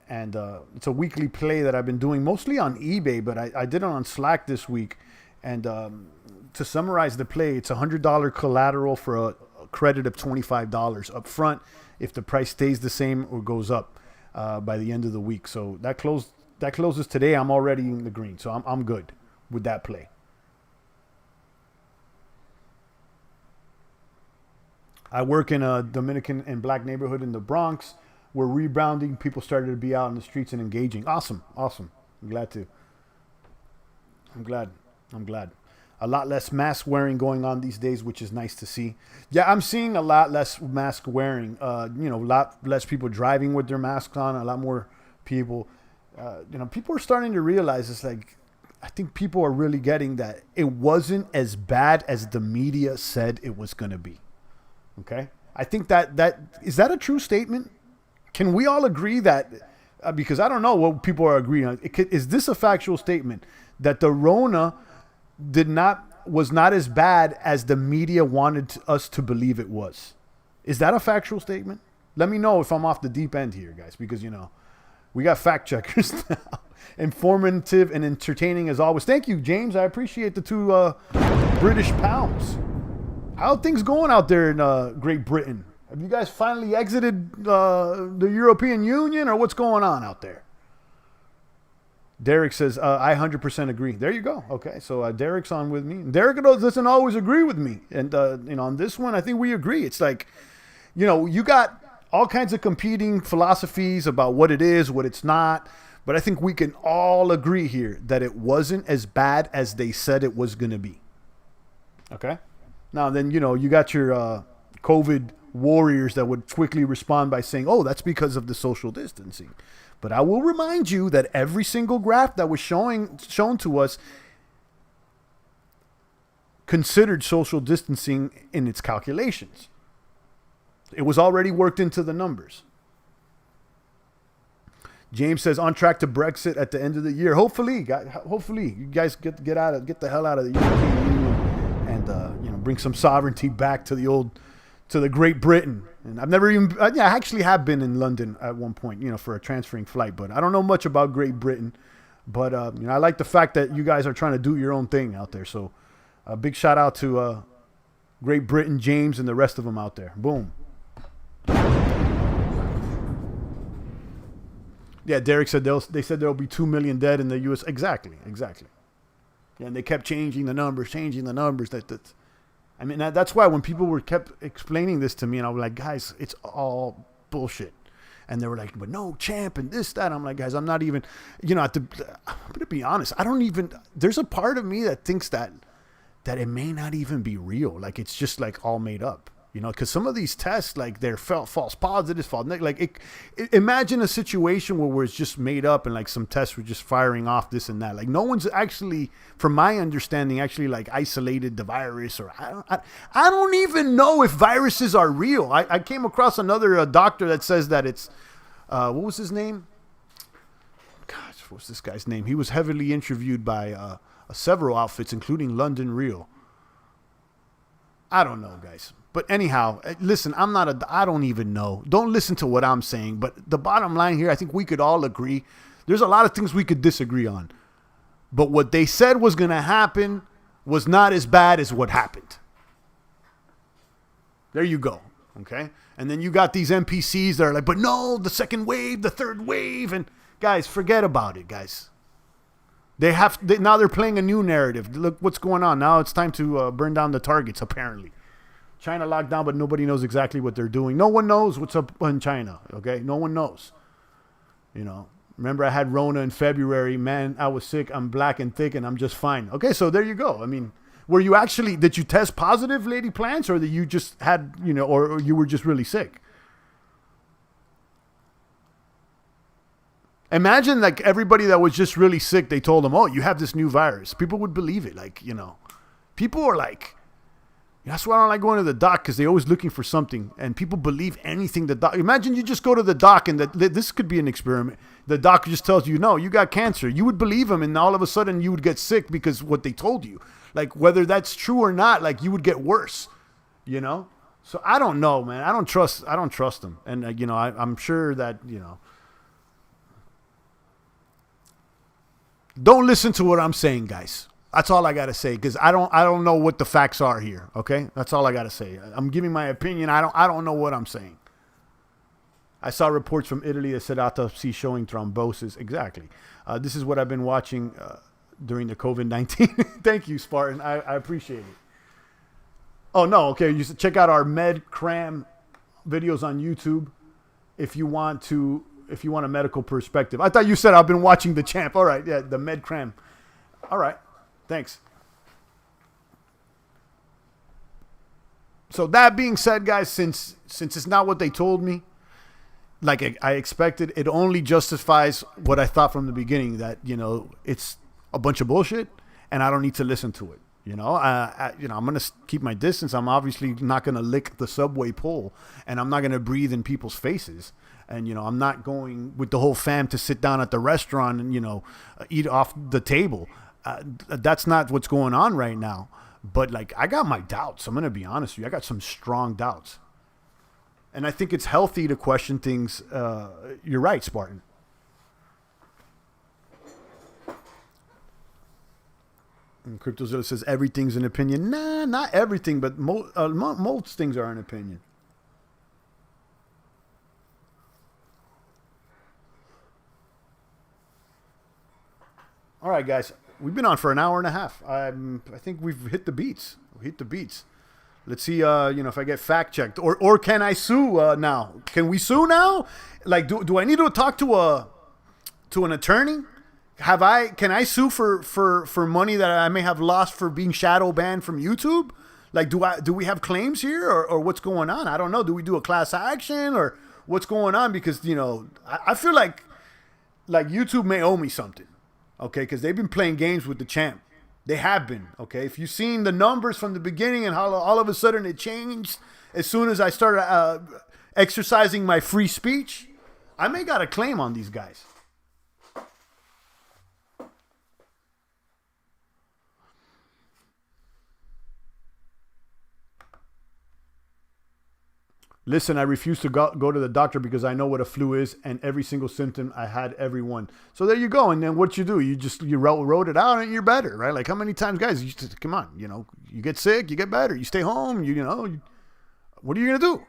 And it's a weekly play that I've been doing mostly on eBay, but I did it on Slack this week. And to summarize the play, it's $100 collateral for a credit of $25 up front if the price stays the same or goes up by the end of the week. So that closes today. I'm already in the green, so I'm good with that play. I work in a Dominican and black neighborhood in the Bronx. We're rebounding. People started to be out in the streets and engaging. Awesome. I'm glad. A lot less mask wearing going on these days, which is nice to see. Yeah, I'm seeing a lot less mask wearing. A lot less people driving with their masks on. A lot more people. People are starting to realize it's like, I think people are really getting that it wasn't as bad as the media said it was going to be. Okay? I think that is that a true statement? Can we all agree that, because I don't know what people are agreeing on, is this a factual statement that the Rona was not as bad as the media wanted us to believe it was? Is that a factual statement? Let me know if I'm off the deep end here, guys, because, we got fact checkers now. Informative and entertaining as always. Thank you, James. I appreciate the 2 British pounds. How are things going out there in Great Britain? Have you guys finally exited the European Union, or what's going on out there? Derek says, I 100% agree. There you go. Okay, so Derek's on with me. Derek doesn't always agree with me. And, on this one, I think we agree. It's like, you got all kinds of competing philosophies about what it is, what it's not. But I think we can all agree here that it wasn't as bad as they said it was going to be. Okay? Now, then, you got your COVID warriors that would quickly respond by saying, oh, that's because of the social distancing. But I will remind you that every single graph that was shown to us considered social distancing in its calculations. It was already worked into the numbers. James says, on track to Brexit at the end of the year. Hopefully you guys get the hell out of the European Union and bring some sovereignty back to the Great Britain. And I actually have been in London at one point, for a transferring flight, but I don't know much about Great Britain. But I like the fact that you guys are trying to do your own thing out there. So a big shout out to Great Britain, James, and the rest of them out there. Boom. Yeah, Derek said they said there'll be 2 million dead in the U.S. Exactly. Yeah, and they kept changing the numbers. I mean, that's why when people kept explaining this to me, and I was like, guys, it's all bullshit. And they were like, but no, champ, and this, that. I'm like, guys, I'm not even, I'm going to be honest. There's a part of me that thinks that it may not even be real. Like, it's just like all made up, because some of these tests, like they're false positives, false negative. Like imagine a situation where it's just made up and like some tests were just firing off this and that. Like no one's actually, from my understanding, actually like isolated the virus, or I don't even know if viruses are real. I came across another doctor that says that it's, what was his name? Gosh, what's this guy's name? He was heavily interviewed by several outfits, including London Real. I don't know, guys. But anyhow, listen, I don't even know. Don't listen to what I'm saying. But the bottom line here, I think we could all agree. There's a lot of things we could disagree on. But what they said was going to happen was not as bad as what happened. There you go. Okay? And then you got these NPCs that are like, but no, the second wave, the third wave. And guys, forget about it, guys. Now they're playing a new narrative. Look what's going on. Now it's time to burn down the targets, apparently. China locked down, but nobody knows exactly what they're doing. No one knows what's up in China, okay? No one knows. Remember I had Rona in February. Man, I was sick. I'm black and thick, and I'm just fine. Okay, so there you go. I mean, did you test positive, Lady Plants, or that you just had, or you were just really sick? Imagine like everybody that was just really sick, they told them, oh, you have this new virus. People would believe it. Like, people are like, that's why I don't like going to the doc, because they're always looking for something, and people believe anything the doc. Imagine you just go to the doc, and this could be an experiment. The doctor just tells you, no, you got cancer. You would believe him, and all of a sudden you would get sick because what they told you. Like, whether that's true or not, like, you would get worse, So I don't know, man. I don't trust them. And, I'm sure that, don't listen to what I'm saying, guys. That's all I got to say, because I don't know what the facts are here, okay? That's all I got to say. I'm giving my opinion. I don't know what I'm saying. I saw reports from Italy that said autopsy showing thrombosis. Exactly. This is what I've been watching during the COVID-19. Thank you, Spartan. I appreciate it. Oh, no, okay. You should check out our med cram videos on YouTube if you want a medical perspective. I thought you said I've been watching the champ. All right, yeah, the med cram. All right. Thanks. So that being said, guys, since it's not what they told me, like I expected, it only justifies what I thought from the beginning, that, it's a bunch of bullshit and I don't need to listen to it. I'm going to keep my distance. I'm obviously not going to lick the subway pole, and I'm not going to breathe in people's faces. And, I'm not going with the whole fam to sit down at the restaurant and, eat off the table. That's not what's going on right now. But like, I got my doubts. I'm going to be honest with you. I got some strong doubts. And I think it's healthy to question things. You're right, Spartan. And Cryptozilla says everything's an opinion. Nah, not everything, but most things are an opinion. All right, guys. We've been on for an hour and a half. I think we've hit the beats. Let's see, if I get fact checked, or can I sue now? Can we sue now? Like, do I need to talk to an attorney? Can I sue for money that I may have lost for being shadow banned from YouTube? Like, do we have claims here, or what's going on? I don't know. Do we do a class action, or what's going on? Because I feel like YouTube may owe me something. Okay, because they've been playing games with the champ. They have been, okay? If you've seen the numbers from the beginning and how all of a sudden it changed as soon as I started exercising my free speech, I may got a claim on these guys. Listen, I refuse to go to the doctor because I know what a flu is, and every single symptom I had, every one. So there you go. And then what you do, you wrote it out and you're better, right? Like, how many times, guys, come on, you get sick, you get better, you stay home, what are you going to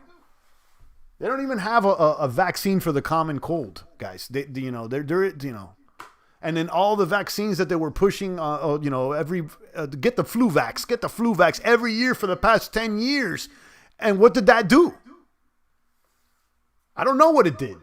do? They don't even have a vaccine for the common cold, guys. They're and then all the vaccines that they were pushing, get the flu vax every year for the past 10 years. And what did that do? I don't know what it did.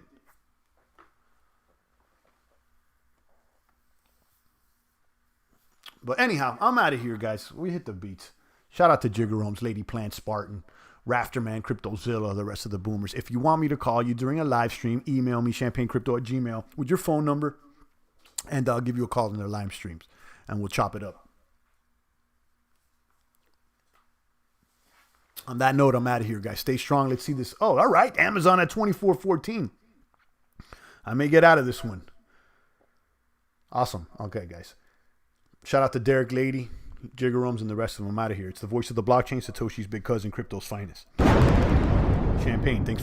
But anyhow, I'm out of here, guys. We hit the beats. Shout out to Jiggeroms, Lady Plant, Spartan, Rafterman, Cryptozilla, the rest of the boomers. If you want me to call you during a live stream, email me, champagnecrypto@gmail.com with your phone number, and I'll give you a call in their live streams, and we'll chop it up. On that note, I'm out of here, guys. Stay strong. Let's see this. Oh, all right. Amazon at 24.14. I may get out of this one. Awesome. Okay, guys. Shout out to Derek Lady, Jiggeroms, and the rest of them. I'm out of here. It's the voice of the blockchain, Satoshi's big cousin, crypto's finest. Champagne, thanks for